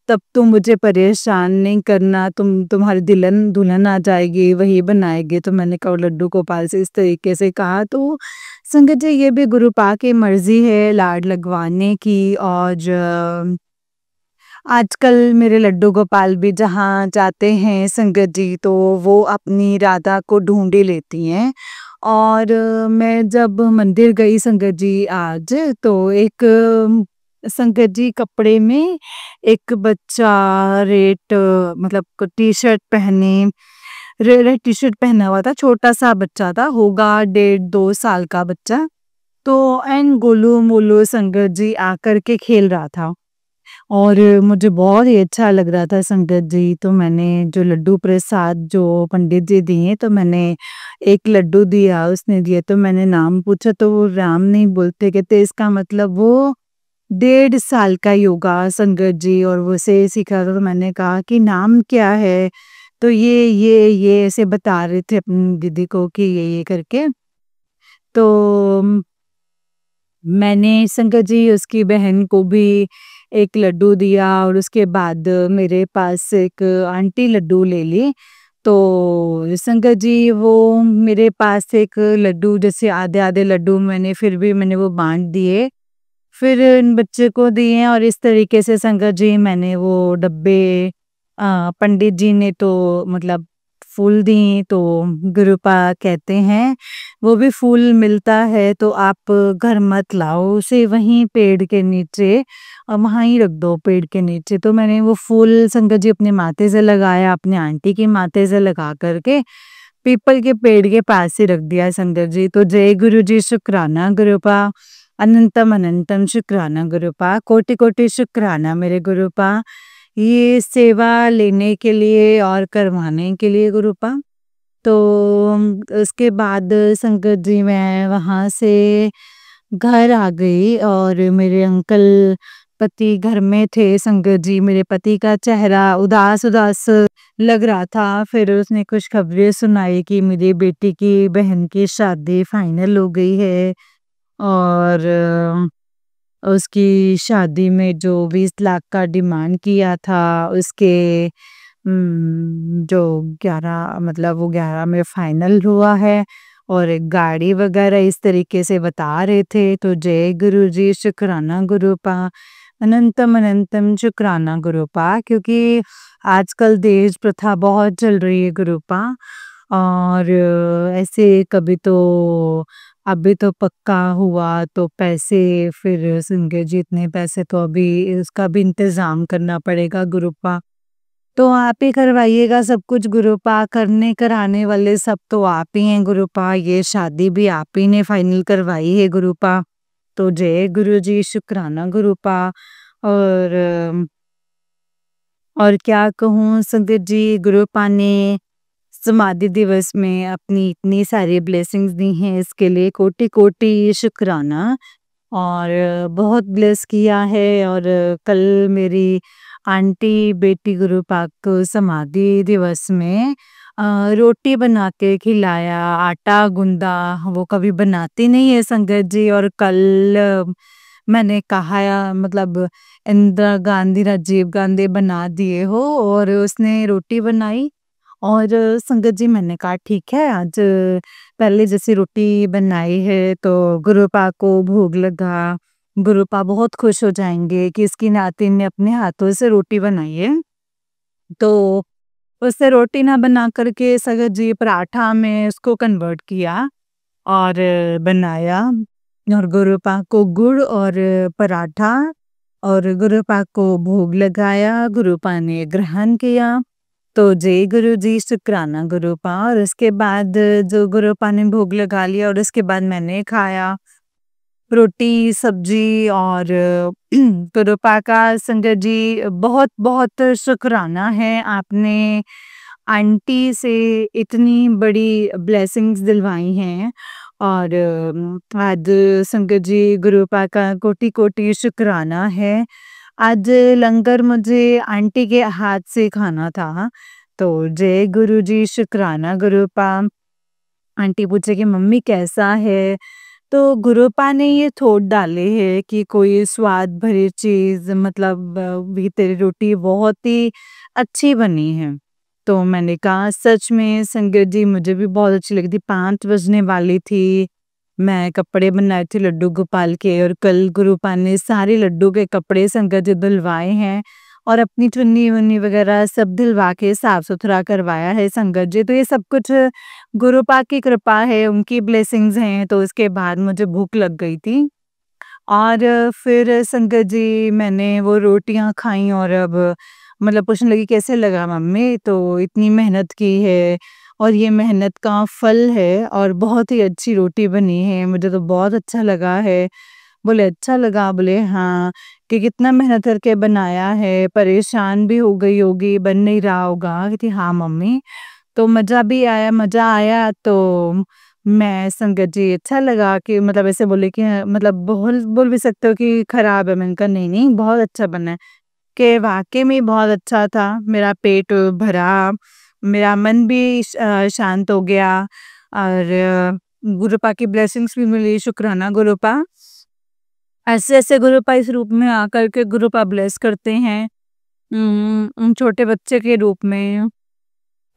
तब तुम मुझे परेशान नहीं करना, तुम्हारी दुल्हन दुल्हन आ जाएगी वही बनाएगी। तो मैंने कहा लड्डू गोपाल से इस तरीके से कहा। तो संगत जी ये भी गुरुपा की मर्जी है लाड लगवाने की और आजकल मेरे लड्डू गोपाल भी जहाँ जाते हैं संगत जी तो वो अपनी राधा को ढूंढ ही लेती हैं। और मैं जब मंदिर गई संगत जी आज तो एक संगत जी कपड़े में एक बच्चा रेड मतलब टी-शर्ट पहने रेड टी-शर्ट पहना हुआ था, छोटा सा बच्चा था, होगा 1.5-2 साल का बच्चा। तो एन गोलू मोलू संगत जी आकर के खेल रहा था और मुझे बहुत ही अच्छा लग रहा था संगत जी। तो मैंने जो लड्डू प्रसाद जो पंडित जी दिए तो मैंने एक लड्डू दिया, उसने दिया तो मैंने नाम पूछा तो वो राम नहीं बोलते, कहते इसका मतलब वो 1.5 साल का ही होगा संगत जी और वो से सीखा था। तो मैंने कहा कि नाम क्या है? तो ये ऐसे बता रहे थे अपनी दीदी को कि ये करके। तो मैंने संगत जी उसकी बहन को भी एक लड्डू दिया और उसके बाद मेरे पास एक आंटी लड्डू ले ली। तो संगत जी वो मेरे पास एक लड्डू जैसे आधे-आधे लड्डू मैंने वो बाँट दिए। फिर इन बच्चे को दिए और इस तरीके से संगत जी मैंने वो डब्बे पंडित जी ने तो मतलब फूल दी तो गुरुपा कहते हैं वो भी फूल मिलता है तो आप घर मत लाओ उसे वहीं पेड़ के नीचे वहाँ ही रख दो पेड़ के नीचे। तो मैंने वो फूल संगत जी अपने माथे से लगाया, अपने आंटी की माथे से लगा करके पीपल के पेड़ के पास ही रख दिया संगत जी। तो जय गुरु जी, शुक्राना गुरुपा, अनंतम अनंतम शुक्राना गुरुपा, कोटि कोटि शुक्राना मेरे गुरुपा, ये सेवा लेने के लिए और करवाने के लिए गुरुपा। तो उसके बाद संगत जी मैं वहाँ से घर आ गई और मेरे अंकल पति घर में थे संगत जी। मेरे पति का चेहरा उदास-उदास लग रहा था। फिर उसने कुछ खबरें सुनाई कि मेरी बेटी की बहन की शादी फाइनल हो गई है और उसकी शादी में जो 20 लाख का डिमांड किया था उसके जो 11 मतलब वो 11 में फाइनल हुआ है और एक गाड़ी वगैरह इस तरीके से बता रहे थे। तो जय गुरु जी, शुक्राना गुरुपा, अनंतम अनंतम शुक्राना गुरुपा, क्योंकि आजकल दहेज प्रथा बहुत चल रही है गुरुपा। और ऐसे कभी तो अभी तो पक्का हुआ तो पैसे फिर संगे जी इतने पैसे तो अभी उसका भी इंतजाम करना पड़ेगा गुरुपा। तो आप ही करवाइएगा सब कुछ गुरुपा, करने कराने वाले सब तो आप ही हैं गुरुपा, ये शादी भी आप ही ने फाइनल करवाई है गुरुपा। तो जय गुरु जी, शुक्राना गुरुपा। और और क्या कहूँ संगत जी, गुरुपा ने समाधि दिवस में अपनी इतनी सारी ब्लेसिंग्स दी हैं, इसके लिए कोटि कोटि शुक्राना। और बहुत ब्लेस किया है। और कल मेरी आंटी बेटी गुरुपा को समाधि दिवस में रोटी बना के खिलाया, आटा गूंदा, वो कभी बनाती नहीं है संगत जी। और कल मैंने कहा मतलब इंदिरा गांधी राजीव गांधी बना दिए हो और उसने रोटी बनाई। और संगत जी मैंने कहा ठीक है, आज पहले जैसी रोटी बनाई है तो गुरुपा को भोग लगा, गुरुपा बहुत खुश हो जाएंगे कि इसकी नातिन ने अपने हाथों से रोटी बनाई है। तो उससे रोटी ना बना करके संगत जी पराठा में उसको कन्वर्ट किया और बनाया और गुरुपा को गुड़ और पराठा और गुरुपा को भोग लगाया, गुरुपा ने ग्रहण किया। तो जय गुरु जी, शुक्राना गुरुपा। और उसके बाद जो गुरुपा ने भोग लगा लिया और उसके बाद मैंने खाया रोटी सब्जी। और गुरुपा का संगत जी बहुत बहुत शुक्राना है, आपने आंटी से इतनी बड़ी ब्लेसिंग्स दिलवाई हैं। और आज संगत जी गुरुपा का कोटि कोटि शुक्राना है। आज लंगर मुझे आंटी के हाथ से खाना था। तो जय गुरु जी, शुक्राना गुरुपा। आंटी पूछे कि मम्मी कैसा है? तो गुरुपा ने ये थोट डाले हैं कि कोई स्वाद भरी चीज़ मतलब भी तेरी रोटी बहुत ही अच्छी बनी है। तो मैंने कहा सच में संगत जी मुझे भी बहुत अच्छी लगी थी, 5 बजने वाली थी। मैं कपड़े बनाए थे लड्डू गोपाल के और कल गुरुपा ने सारे लड्डू के कपड़े संगत जी धुलवाए हैं और अपनी चुन्नी-वुन्नी वगैरह सब दिलवा के साफ-सुथरा करवाया है संगत जी। तो ये सब कुछ गुरुपा की कृपा है, उनकी ब्लेसिंग्स हैं। तो उसके बाद मुझे भूख लग गई थी और फिर संगत जी मैंने वो रोटियाँ खाई और अब मतलब पूछने लगी कैसे लगा मम्मी? तो इतनी मेहनत की है और ये मेहनत का फल है और बहुत ही अच्छी रोटी बनी है, मुझे तो बहुत अच्छा लगा है। बोले अच्छा लगा? बोले हाँ, कि कितना मेहनत करके बनाया है, परेशान भी हो गई होगी, बन नहीं रहा होगा। कहती हाँ मम्मी, तो मज़ा आया तो मैं संगत जी अच्छा लगा कि मतलब ऐसे बोले कि मतलब बोल बोल भी सकते हो कि खराब है। मैंने कहा नहीं-नहीं बहुत अच्छा बना है, कि वाक़ई में बहुत अच्छा था। मेरा पेट भरा, मेरा मन भी शांत हो गया और गुरुपा की ब्लेसिंग्स भी मिली, शुक्राना गुरुपा। ऐसे-ऐसे गुरुपा इस रूप में आकर के गुरुपा ब्लेस करते हैं। छोटे बच्चे के रूप में,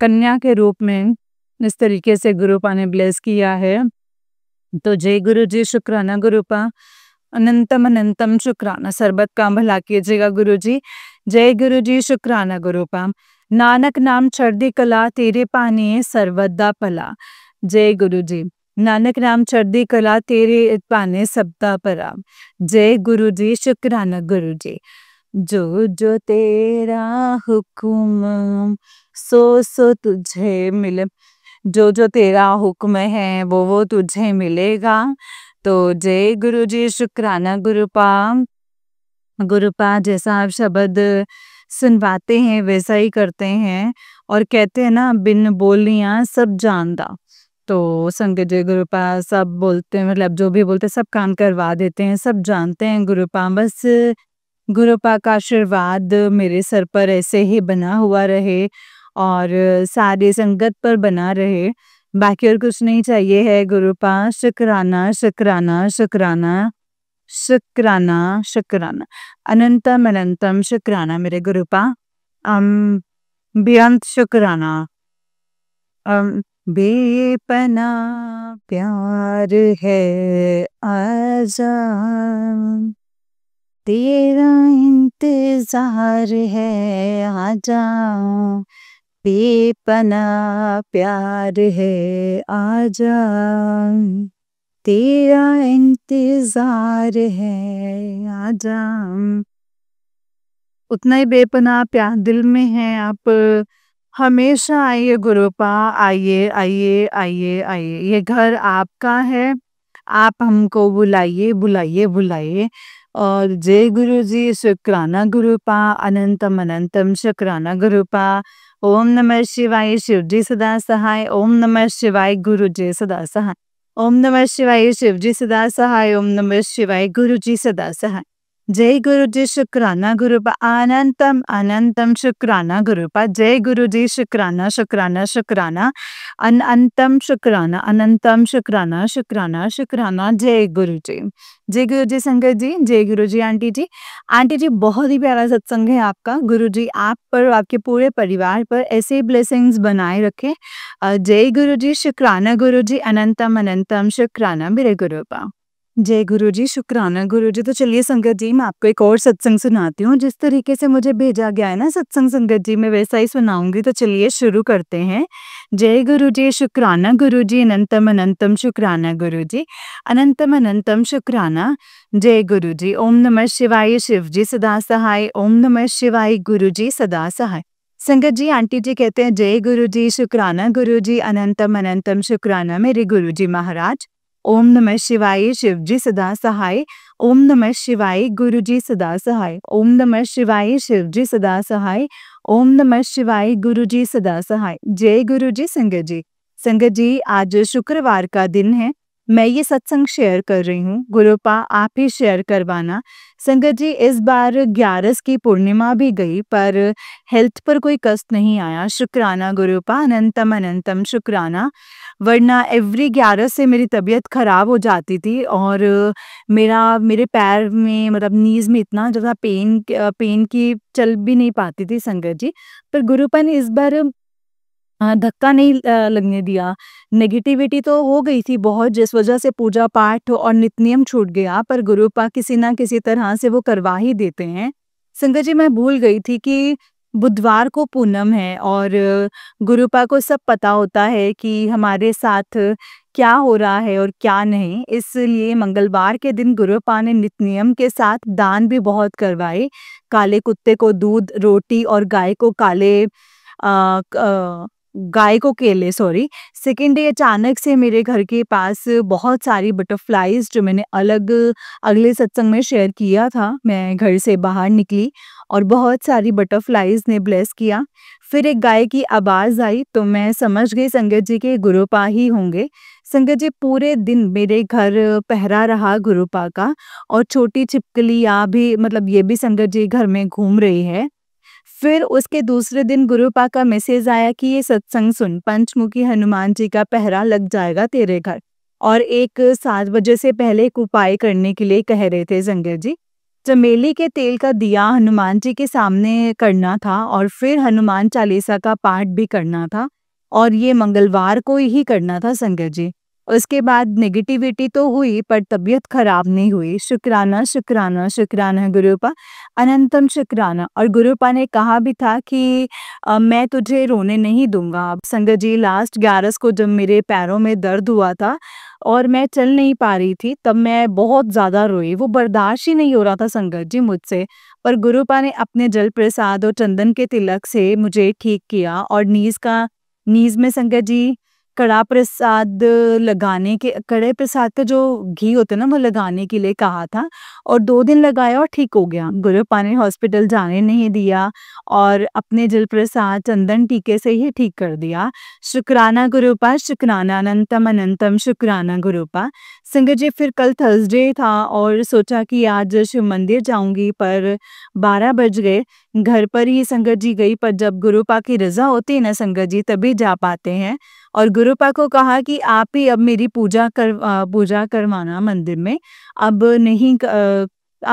कन्या के रूप में, इस तरीके से गुरुपा ने ब्लेस किया है। तो जय गुरु जी, शुक्राना गुरुपा, अनंतम अनंतम शुक्राना। सर्बत का भला कीजिएगा गुरु जी। जय गुरु जी शुक्राना गुरु पा। नानक नाम चढ़दी कला तेरे पानी सर्वदा भला। जय गुरु जी। नानक नाम चढ़दी कला तेरे पाने सबदा भला। जय गुरु जी शुक्राना गुरु जी। जो जो तेरा हुक्म सो सो तुझे मिले। जो जो तेरा हुक्म है वो तुझे मिलेगा। तो जय गुरु जी शुक्राना गुरु पा। गुरु पा जैसा आप शब्द सुनवाते हैं वैसा ही करते हैं और कहते हैं ना बिन बोलियां सब जानदा। तो संगत जी गुरुपा सब बोलते हैं, मतलब जो भी बोलते हैं सब काम करवा देते हैं, सब जानते हैं गुरुपा। बस गुरुपा का आशीर्वाद मेरे सर पर ऐसे ही बना हुआ रहे और सारी संगत पर बना रहे। बाकी और कुछ नहीं चाहिए है गुरुपा। शुक्राना शुक्राना शुक्राना शुक्राना शुक्राना अनंतम अनंतम शुक्राना मेरे गुरुपा। बेअंत शुक्राना। बेपना प्यार है आजा, तेरा इंतजार है आजा। बेपना प्यार है आजा, तेरा इंतजार है आजा। उतना ही बेपनाह प्यार दिल में है। आप हमेशा आइए गुरुपा, आइए आइए आइए आइए, ये घर आपका है। आप हमको बुलाइए बुलाइए बुलाइए। और जय गुरु जी शुक्राना गुरुपा। अनंतम अनंतम शुक्राना गुरुपा। ओम नमः शिवाय शिव जी सदा सहाय। ओम नमः शिवाय गुरु जी सदा सहाय। ओम नमः शिवाय शिव जी सदा सहाय। ओम नमः शिवाय गुरु जी सदा सहाय। जय गुरु जी शुक्राना गुरुपा। अनंतम अनंतम शुक्राना गुरुपा। जय गुरु जी शुक्राना शुक्राना शुक्राना अनंतम शुक्राना अनंतम शुक्राना शुक्राना शुक्राना। जय गुरु जी। जय गुरु जी संगत जी। जय गुरु जी आंटी जी। आंटी जी बहुत ही प्यारा सत्संग है आपका। गुरु जी आप पर आपके पूरे परिवार पर ऐसे ब्लेसिंग्स बनाए रखे। जय गुरु जी शुक्राना गुरु जी। अनंतम अनंतम शुक्राना मेरे गुरुपा। जय गुरु जी शुक्राना गुरु जी। तो चलिए संगत जी मैं आपको एक और सत्संग सुनाती हूँ। जिस तरीके से मुझे भेजा गया है ना सत्संग संगत जी, मैं वैसा ही सुनाऊंगी। तो चलिए शुरू करते हैं। जय गुरु जी शुक्राना गुरु जी। अनंतम अनंतम शुक्राना गुरु जी। अनंतम अनंतम शुक्राना। जय गुरु जी। ओम नमः शिवाय शिव जी सदा सहाय। ओम नमः शिवाय गुरु जी सदा सहाय। संगत जी आंटी जी कहते हैं जय गुरु जी शुक्राना गुरु जी। अनंतम अनंतम शुक्राना मेरे गुरु जी महाराज। ओम नमः शिवाय शिव जी सदा सहाय। ओम नमः शिवाय गुरु जी सदा सहाय। ओम नमः शिवाय शिव जी सदा सहाय। ओम नमः शिवाय गुरु जी सदा सहाय। जय गुरु जी संगत जी। संगत जी आज शुक्रवार का दिन है। मैं ये सत्संग शेयर कर रही हूँ। गुरुपा आप ही शेयर करवाना। संगत जी इस बार 11 की पूर्णिमा भी गई पर हेल्थ पर कोई कष्ट नहीं आया। शुक्राना गुरुपा। अनंतम अनंतम शुक्राना। वरना एवरी 11 से मेरी तबीयत खराब हो जाती थी और मेरे पैर में मतलब नीज में इतना ज़्यादा पेन की चल भी नहीं पाती थी संगत जी। पर गुरुपा ने इस बार धक्का नहीं लगने दिया। नेगेटिविटी तो हो गई थी बहुत, जिस वजह से पूजा पाठ और नित्य नियम छूट गया, पर गुरुपा किसी ना किसी तरह से वो करवा ही देते हैं। संगत जी मैं भूल गई थी कि बुधवार को पूनम है और गुरुपा को सब पता होता है कि हमारे साथ क्या हो रहा है और क्या नहीं। इसलिए मंगलवार के दिन गुरुपा ने नित्य नियम के साथ दान भी बहुत करवाए। काले कुत्ते को दूध रोटी और गाय को केले सॉरी। सेकेंड डे अचानक से मेरे घर के पास बहुत सारी बटरफ्लाईज, जो मैंने अगले सत्संग में शेयर किया था, मैं घर से बाहर निकली और बहुत सारी बटरफ्लाईज ने ब्लेस किया। फिर एक गाय की आवाज़ आई तो मैं समझ गई संगत जी के गुरुपा ही होंगे। संगत जी पूरे दिन मेरे घर पहरा रहा गुरुपा का और छोटी छिपकलियाँ भी, मतलब ये भी संगत जी घर में घूम रही है। फिर उसके दूसरे दिन गुरुपा का मैसेज आया कि ये सत्संग सुन, पंचमुखी हनुमान जी का पहरा लग जाएगा तेरे घर और एक 7 बजे से पहले एक उपाय करने के लिए कह रहे थे संगत जी। चमेली के तेल का दिया हनुमान जी के सामने करना था और फिर हनुमान चालीसा का पाठ भी करना था और ये मंगलवार को ही करना था संगत जी। उसके बाद नेगेटिविटी तो हुई पर तबीयत खराब नहीं हुई। शुक्राना, शुक्राना, शुक्राना गुरूपा, अनंतम शुक्राना। और गुरूपा ने कहा भी था कि मैं तुझे रोने नहीं दूँगा। अब संगत जी लास्ट 11 को जब मेरे पैरों में दर्द हुआ था और मैं चल नहीं पा रही थी, तब मैं बहुत ज़्यादा रोई। वो बर्दाश्त ही नहीं हो रहा था संगत जी मुझसे। पर गुरूपा ने अपने जल प्रसाद और चंदन के तिलक से मुझे ठीक किया और नीज़ में संगत जी कड़े प्रसाद का जो घी होता है ना, वो लगाने के लिए कहा था और 2 दिन लगाया और ठीक हो गया। गुरुपा ने हॉस्पिटल जाने नहीं दिया और अपने जल प्रसाद चंदन टीके से ही ठीक कर दिया। शुक्राना गुरुपा, शुक्राना, अनंतम अनंतम शुक्राना गुरुपा। संगत जी फिर कल थर्सडे था और सोचा कि आज शिव मंदिर जाऊँगी, पर 12 बज गए। घर पर ही संगत जी गई, पर जब गुरुपा की रज़ा होती है ना संगत जी, तभी जा पाते हैं। और गुरुपा को कहा कि आप ही अब मेरी पूजा करवाना मंदिर में, अब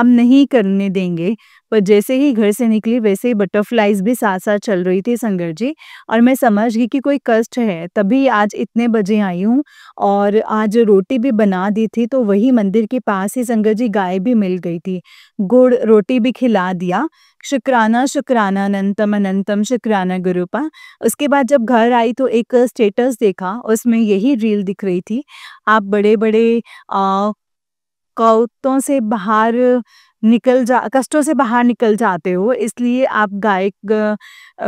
नहीं करने देंगे। पर जैसे ही घर से निकली वैसे ही बटरफ्लाइज़ भी साथ-साथ चल रही थी संगत जी, और मैं समझ गई कि कोई कष्ट है, तभी आज इतने बजे आई हूँ। और आज रोटी भी बना दी थी, तो वही मंदिर के पास ही संगत जी गाय भी मिल गई थी। गुड़ रोटी भी खिला दिया। शुक्राना, शुक्राना, अनंतम अनंतम शुक्राना गुरूपा। उसके बाद जब घर आई तो एक स्टेटस देखा, उसमें यही रील दिख रही थी। आप बड़े-बड़े कष्टों से बाहर निकल जाते हो, इसलिए आप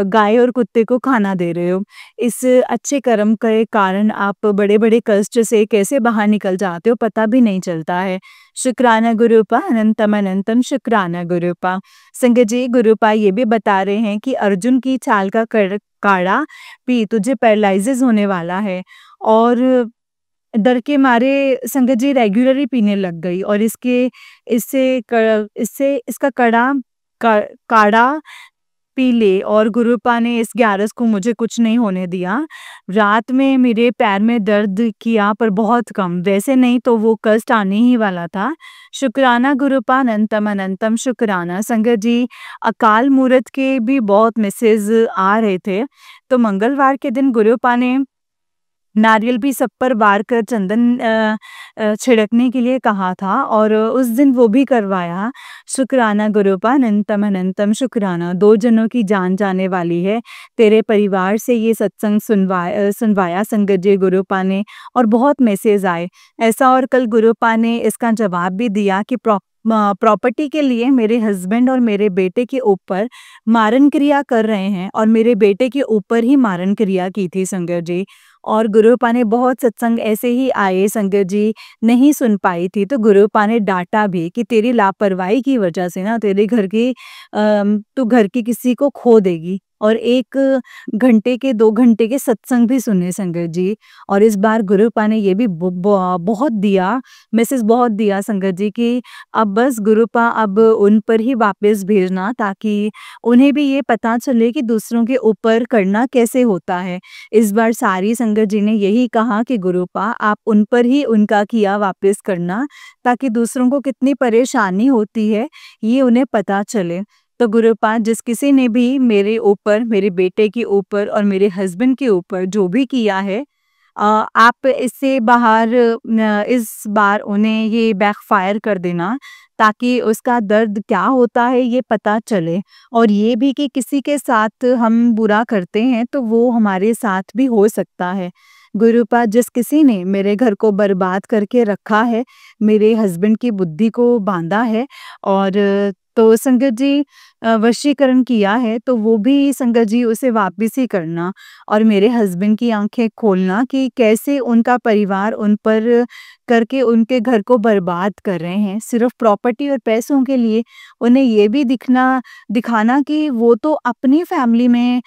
गाय और कुत्ते को खाना दे रहे हो। इस अच्छे कर्म के कारण आप बड़े-बड़े कष्ट से कैसे बाहर निकल जाते हो पता भी नहीं चलता है। शुक्राना गुरूपा, अनंतम अनंतम शुक्राना गुरूपा। संगत जी गुरूपा ये भी बता रहे हैं कि अर्जुन की छाल का काढ़ा पी, तुझे पैरालिसिस होने वाला है। और डर के मारे संगत जी रेगुलरली पीने लग गई और इसका काढ़ा पी ले। और गुरुपा ने इस 11 को मुझे कुछ नहीं होने दिया। रात में मेरे पैर में दर्द किया पर बहुत कम, वैसे नहीं तो वो कष्ट आने ही वाला था। शुक्राना गुरुपा, अनंतम अनंतम शुक्राना। संगत जी अकाल मूरत के भी बहुत मैसेज आ रहे थे, तो मंगलवार के दिन गुरुपा ने नारियल भी सब पर वार कर चंदन छिड़कने के लिए कहा था और उस दिन वो भी करवाया। शुक्राना गुरूपा, अनंतम अनंतम शुक्राना। 2 जनों की जान जाने वाली है। तेरे परिवार से ये सत्संग सुनवाया संगत जी गुरूपा ने, और बहुत मैसेज आए ऐसा। और कल गुरूपा ने इसका जवाब भी दिया कि प्रॉपर्टी के लिए मेरे हस्बैंड और मेरे बेटे के ऊपर मारन क्रिया कर रहे हैं, और मेरे बेटे के ऊपर ही मारन क्रिया की थी संगत जी। और गुरुपा ने बहुत सत्संग ऐसे ही आए संगत जी, नहीं सुन पाई थी, तो गुरुपा ने डांटा भी कि तेरी लापरवाही की वजह से ना तू घर की किसी को खो देगी। और 1 घंटे के 2 घंटे के सत्संग भी सुने संगत जी। और इस बार गुरुपा ने ये भी बहुत दिया, मैसेज बहुत दिया संगत जी कि अब बस गुरुपा अब उन पर ही वापस भेजना, ताकि उन्हें भी ये पता चले कि दूसरों के ऊपर करना कैसे होता है। इस बार सारी संगत जी ने यही कहा कि गुरुपा आप उन पर ही उनका किया वापस करना, ताकि दूसरों को कितनी परेशानी होती है ये उन्हें पता चले। तो गुरुपा जिस किसी ने भी मेरे ऊपर, मेरे बेटे के ऊपर और मेरे हस्बैंड के ऊपर जो भी किया है, आप इससे बाहर इस बार उन्हें ये बैकफायर कर देना, ताकि उसका दर्द क्या होता है ये पता चले। और ये भी कि किसी के साथ हम बुरा करते हैं तो वो हमारे साथ भी हो सकता है। गुरुपा जिस किसी ने मेरे घर को बर्बाद करके रखा है, मेरे हस्बैंड की बुद्धि को बांधा है, और तो संगत जी वशीकरण किया है, तो वो भी संगत जी उसे वापस ही करना। और मेरे हस्बैंड की आंखें खोलना कि कैसे उनका परिवार उन पर करके उनके घर को बर्बाद कर रहे हैं सिर्फ प्रॉपर्टी और पैसों के लिए। उन्हें ये भी दिखाना कि वो तो अपनी फैमिली में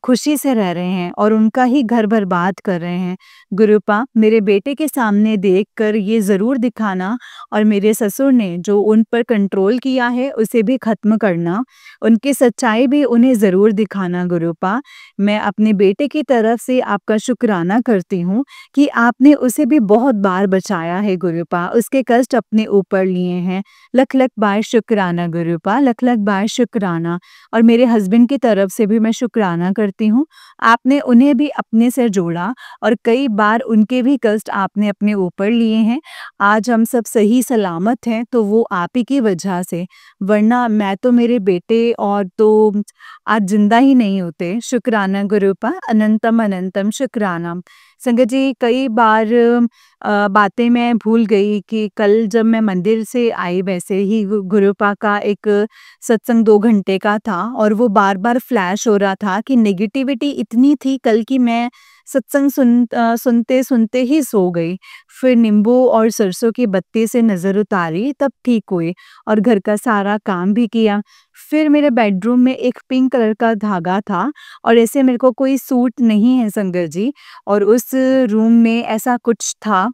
खुशी से रह रहे हैं और उनका ही घर बर्बाद कर रहे हैं। गुरुपा मेरे बेटे के सामने देखकर ये ज़रूर दिखाना, और मेरे ससुर ने जो उन पर कंट्रोल किया है उसे भी ख़त्म करना। उनकी सच्चाई भी उन्हें ज़रूर दिखाना गुरुपा। मैं अपने बेटे की तरफ से आपका शुक्राना करती हूँ कि आपने उसे भी बहुत बार बचाया है गुरुपा, उसके कष्ट अपने ऊपर लिए हैं। लख लख बार शुक्राना गुरुपा, लख लख बार शुक्राना। और मेरे हस्बैंड की तरफ से भी मैं शुक्राना करती हूँ। आपने उन्हें भी अपने से जोड़ा और कई बार उनके भी कष्ट आपने अपने ऊपर लिए हैं। आज हम सब सही सलामत हैं तो वो आप ही की वजह से, वरना मैं तो मेरे बेटे और तो आज जिंदा ही नहीं होते। शुक्राना गुरुपा, अनंतम अनंतम शुक्राना। संगत जी, कई बार बातें मैं भूल गई कि कल जब मैं मंदिर से आई वैसे ही गुरुपा का एक सत्संग 2 घंटे का था और वो बार-बार फ्लैश हो रहा था कि नेगेटिविटी इतनी थी कल की मैं सत्संग सुनते-सुनते ही सो गई। फिर नींबू और सरसों की बत्ती से नज़र उतारी तब ठीक हुई और घर का सारा काम भी किया। फिर मेरे बेडरूम में एक पिंक कलर का धागा था और ऐसे मेरे को कोई सूट नहीं है संगत जी, और उस रूम में ऐसा कुछ था।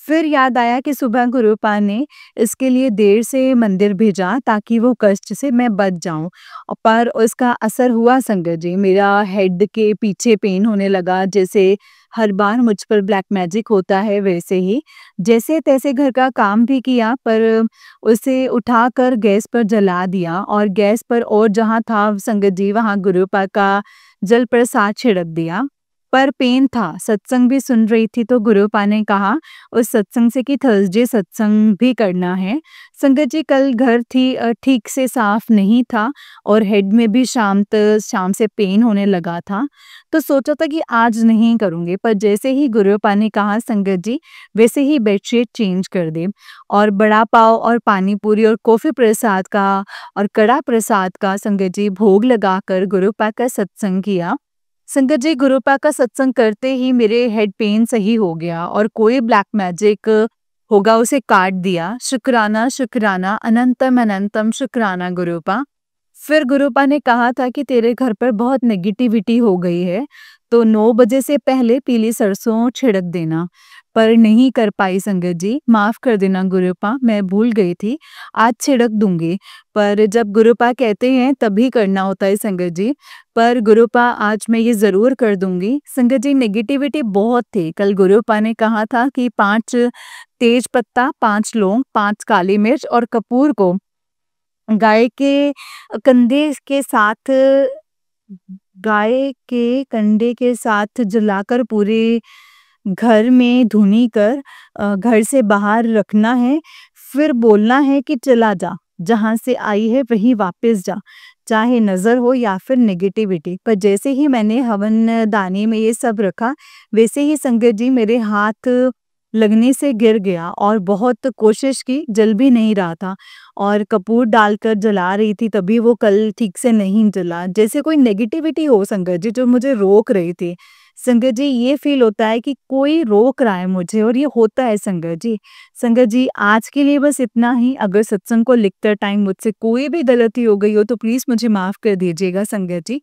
फिर याद आया कि सुबह गुरुपा ने इसके लिए देर से मंदिर भेजा ताकि वो कष्ट से मैं बच जाऊं, पर उसका असर हुआ संगत जी। मेरा हेड के पीछे पेन होने लगा, जैसे हर बार मुझ पर ब्लैक मैजिक होता है वैसे ही। जैसे तैसे घर का काम भी किया पर उसे उठाकर गैस पर जला दिया और गैस पर और जहाँ था संगत जी वहाँ गुरुपा का जल प्रसाद छिड़क दिया। पर पेन था, सत्संग भी सुन रही थी तो गुरुपा ने कहा उस सत्संग से कि थर्सडे सत्संग भी करना है। संगत जी, कल घर ठीक से साफ नहीं था और हेड में भी शाम से पेन होने लगा था, तो सोचा था कि आज नहीं करूँगी, पर जैसे ही गुरुपा ने कहा संगत जी वैसे ही बेडशीट चेंज कर दे और बड़ा पाव और पानी पूरी और कॉफ़ी प्रसाद का और कड़ा प्रसाद का संगत जी भोग लगाकर गुरुपा का सत्संग किया। संगत जी, गुरुपा का सत्संग करते ही मेरे हेड पेन सही हो गया और कोई ब्लैक मैजिक होगा उसे काट दिया। शुक्राना शुक्राना, अनंतम अनंतम शुक्राना गुरुपा। फिर गुरुपा ने कहा था कि तेरे घर पर बहुत नेगेटिविटी हो गई है तो 9 बजे से पहले पीली सरसों छिड़क देना, पर नहीं कर पाई संगत जी, माफ कर देना गुरुपा, मैं भूल गई थी। आज छिड़क दूंगी, पर जब गुरुपा कहते हैं तभी करना होता है संगत जी। पर गुरुपा आज मैं ये जरूर कर दूंगी। संगत जी, नेगेटिविटी बहुत थी। कल गुरुपा ने कहा था कि 5 तेज पत्ता, 5 लौंग, 5 काली मिर्च और कपूर को गाय के कंधे के साथ गाय के कंधे के साथ जलाकर पूरे घर में धुनी कर घर से बाहर रखना है। फिर बोलना है कि चला जा, जहाँ से आई है वहीं वापस जा, चाहे नज़र हो या फिर नेगेटिविटी। पर जैसे ही मैंने हवन दानी में ये सब रखा वैसे ही संगत जी मेरे हाथ लगने से गिर गया और बहुत कोशिश की, जल भी नहीं रहा था और कपूर डालकर जला रही थी तभी वो कल ठीक से नहीं जला। जैसे कोई नेगेटिविटी हो संगत जी जो मुझे रोक रही थी। संगत जी, ये फील होता है कि कोई रोक रहा है मुझे और ये होता है संगत जी। संगत जी, आज के लिए बस इतना ही। अगर सत्संग को लिखते टाइम मुझसे कोई भी गलती हो गई हो तो प्लीज मुझे माफ कर दीजिएगा संगत जी,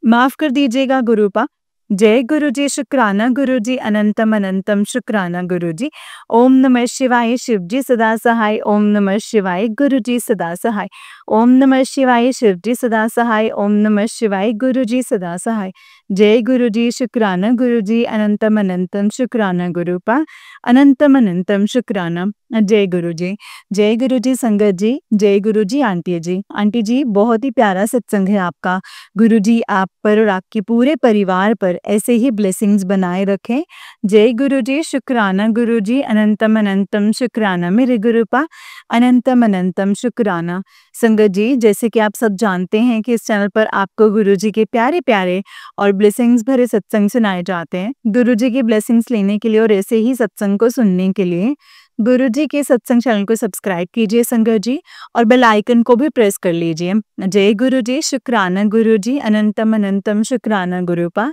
माफ कर दीजिएगा गुरुपा। जय गुरु जी, शुक्राना गुरु जी, अनंतम अनंतम शुक्राना गुरु जी। ओम नमः शिवाय, शिव जी सदा सहाय। ओम नमः शिवाय, गुरु जी सदा सहाय। ओम नमः शिवाय, शिव जी सदा सहाय। ओम नमः शिवाय, गुरु जी सदा सहाय। जय गुरु जी, शुक्राना गुरु जी, अनंतम अनंतम शुक्राना गुरुपा, अनंतम अनंतम शुक्राना। जय गुरु जी, जय गुरु जी संगत जी, जय गुरु जी आंटी जी। आंटी जी, बहुत ही प्यारा सत्संग है आपका। गुरु जी आप पर और आपके पूरे परिवार पर ऐसे ही ब्लेसिंग्स बनाए रखें। जय गुरु जी, शुक्राना गुरु जी, अनंतम अनंतम शुक्राना मेरे गुरुपा, अनंतम अनंतम शुक्राना। संगत जी, जैसे कि आप सब जानते हैं कि इस चैनल पर आपको गुरु जी के प्यारे प्यारे और ब्लेसिंग्स भरे सत्संग सुनाए जाते हैं। गुरु जी की ब्लेसिंग्स लेने के लिए और ऐसे ही सत्संग को सुनने के लिए गुरु जी के सत्संग चैनल को सब्सक्राइब कीजिए संगत जी और बेल आइकन को भी प्रेस कर लीजिए। जय गुरु जी, शुक्राना गुरु जी, अनंतम अनंतम शुक्राना गुरुपा।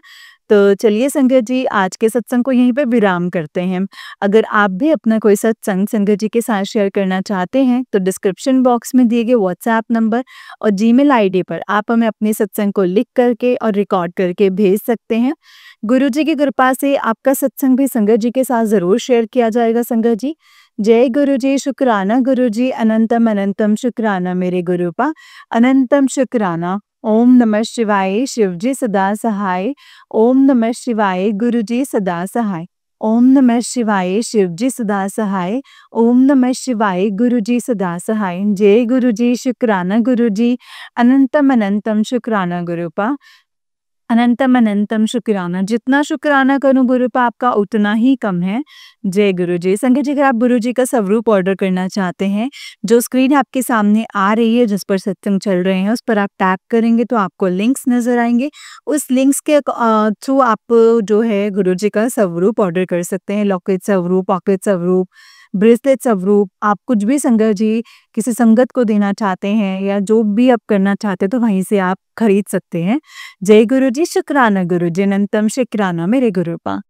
तो चलिए संगत जी, आज के सत्संग को यहीं पे विराम करते हैं। अगर आप भी अपना कोई सत्संग संगत जी के साथ शेयर करना चाहते हैं तो डिस्क्रिप्शन बॉक्स में दिए गए व्हाट्सएप नंबर और जीमेल आईडी पर आप हमें अपने सत्संग को लिख करके और रिकॉर्ड करके भेज सकते हैं। गुरु जी की कृपा से आपका सत्संग भी संगत जी के साथ जरूर शेयर किया जाएगा संगत जी। जय गुरु जी, शुक्राना गुरु जी, अनंतम अनंतम शुक्राना मेरे गुरुपा, अनंतम शुक्राना। ओम नमः शिवाय, शिव जी सदा सहाय। ओम नमः शिवाय, गुरु जी सदा सहाय। ओम नमः शिवाय, शिव जी सदा सहाय। ओम नमः शिवाय, गुरु जी सदा सहाय। जय गुरु जी, शुक्राना गुरु जी, अनंतम अनंतम शुक्राना गुरुपा, अनंतम अनंतम शुक्राना। जितना शुक्राना करूँ गुरु पे आपका उतना ही कम है। जय गुरु जी। संगत जी, अगर आप गुरु जी का स्वरूप ऑर्डर करना चाहते हैं, जो स्क्रीन आपके सामने आ रही है जिस पर सत्संग चल रहे हैं, उस पर आप टैप करेंगे तो आपको लिंक्स नज़र आएँगे। उस लिंक्स के थ्रू आप जो है गुरु जी का स्वरूप ऑर्डर कर सकते हैं। लॉकेट स्वरूप, पॉकेट स्वरूप, ब्रेसलेट स्वरूप, आप कुछ भी संगत जी किसी संगत को देना चाहते हैं या जो भी आप करना चाहते हैं तो वहीं से आप खरीद सकते हैं। जय गुरु जी, शुक्राना गुरु जी, अनंतम शुक्राना मेरे गुरुपा।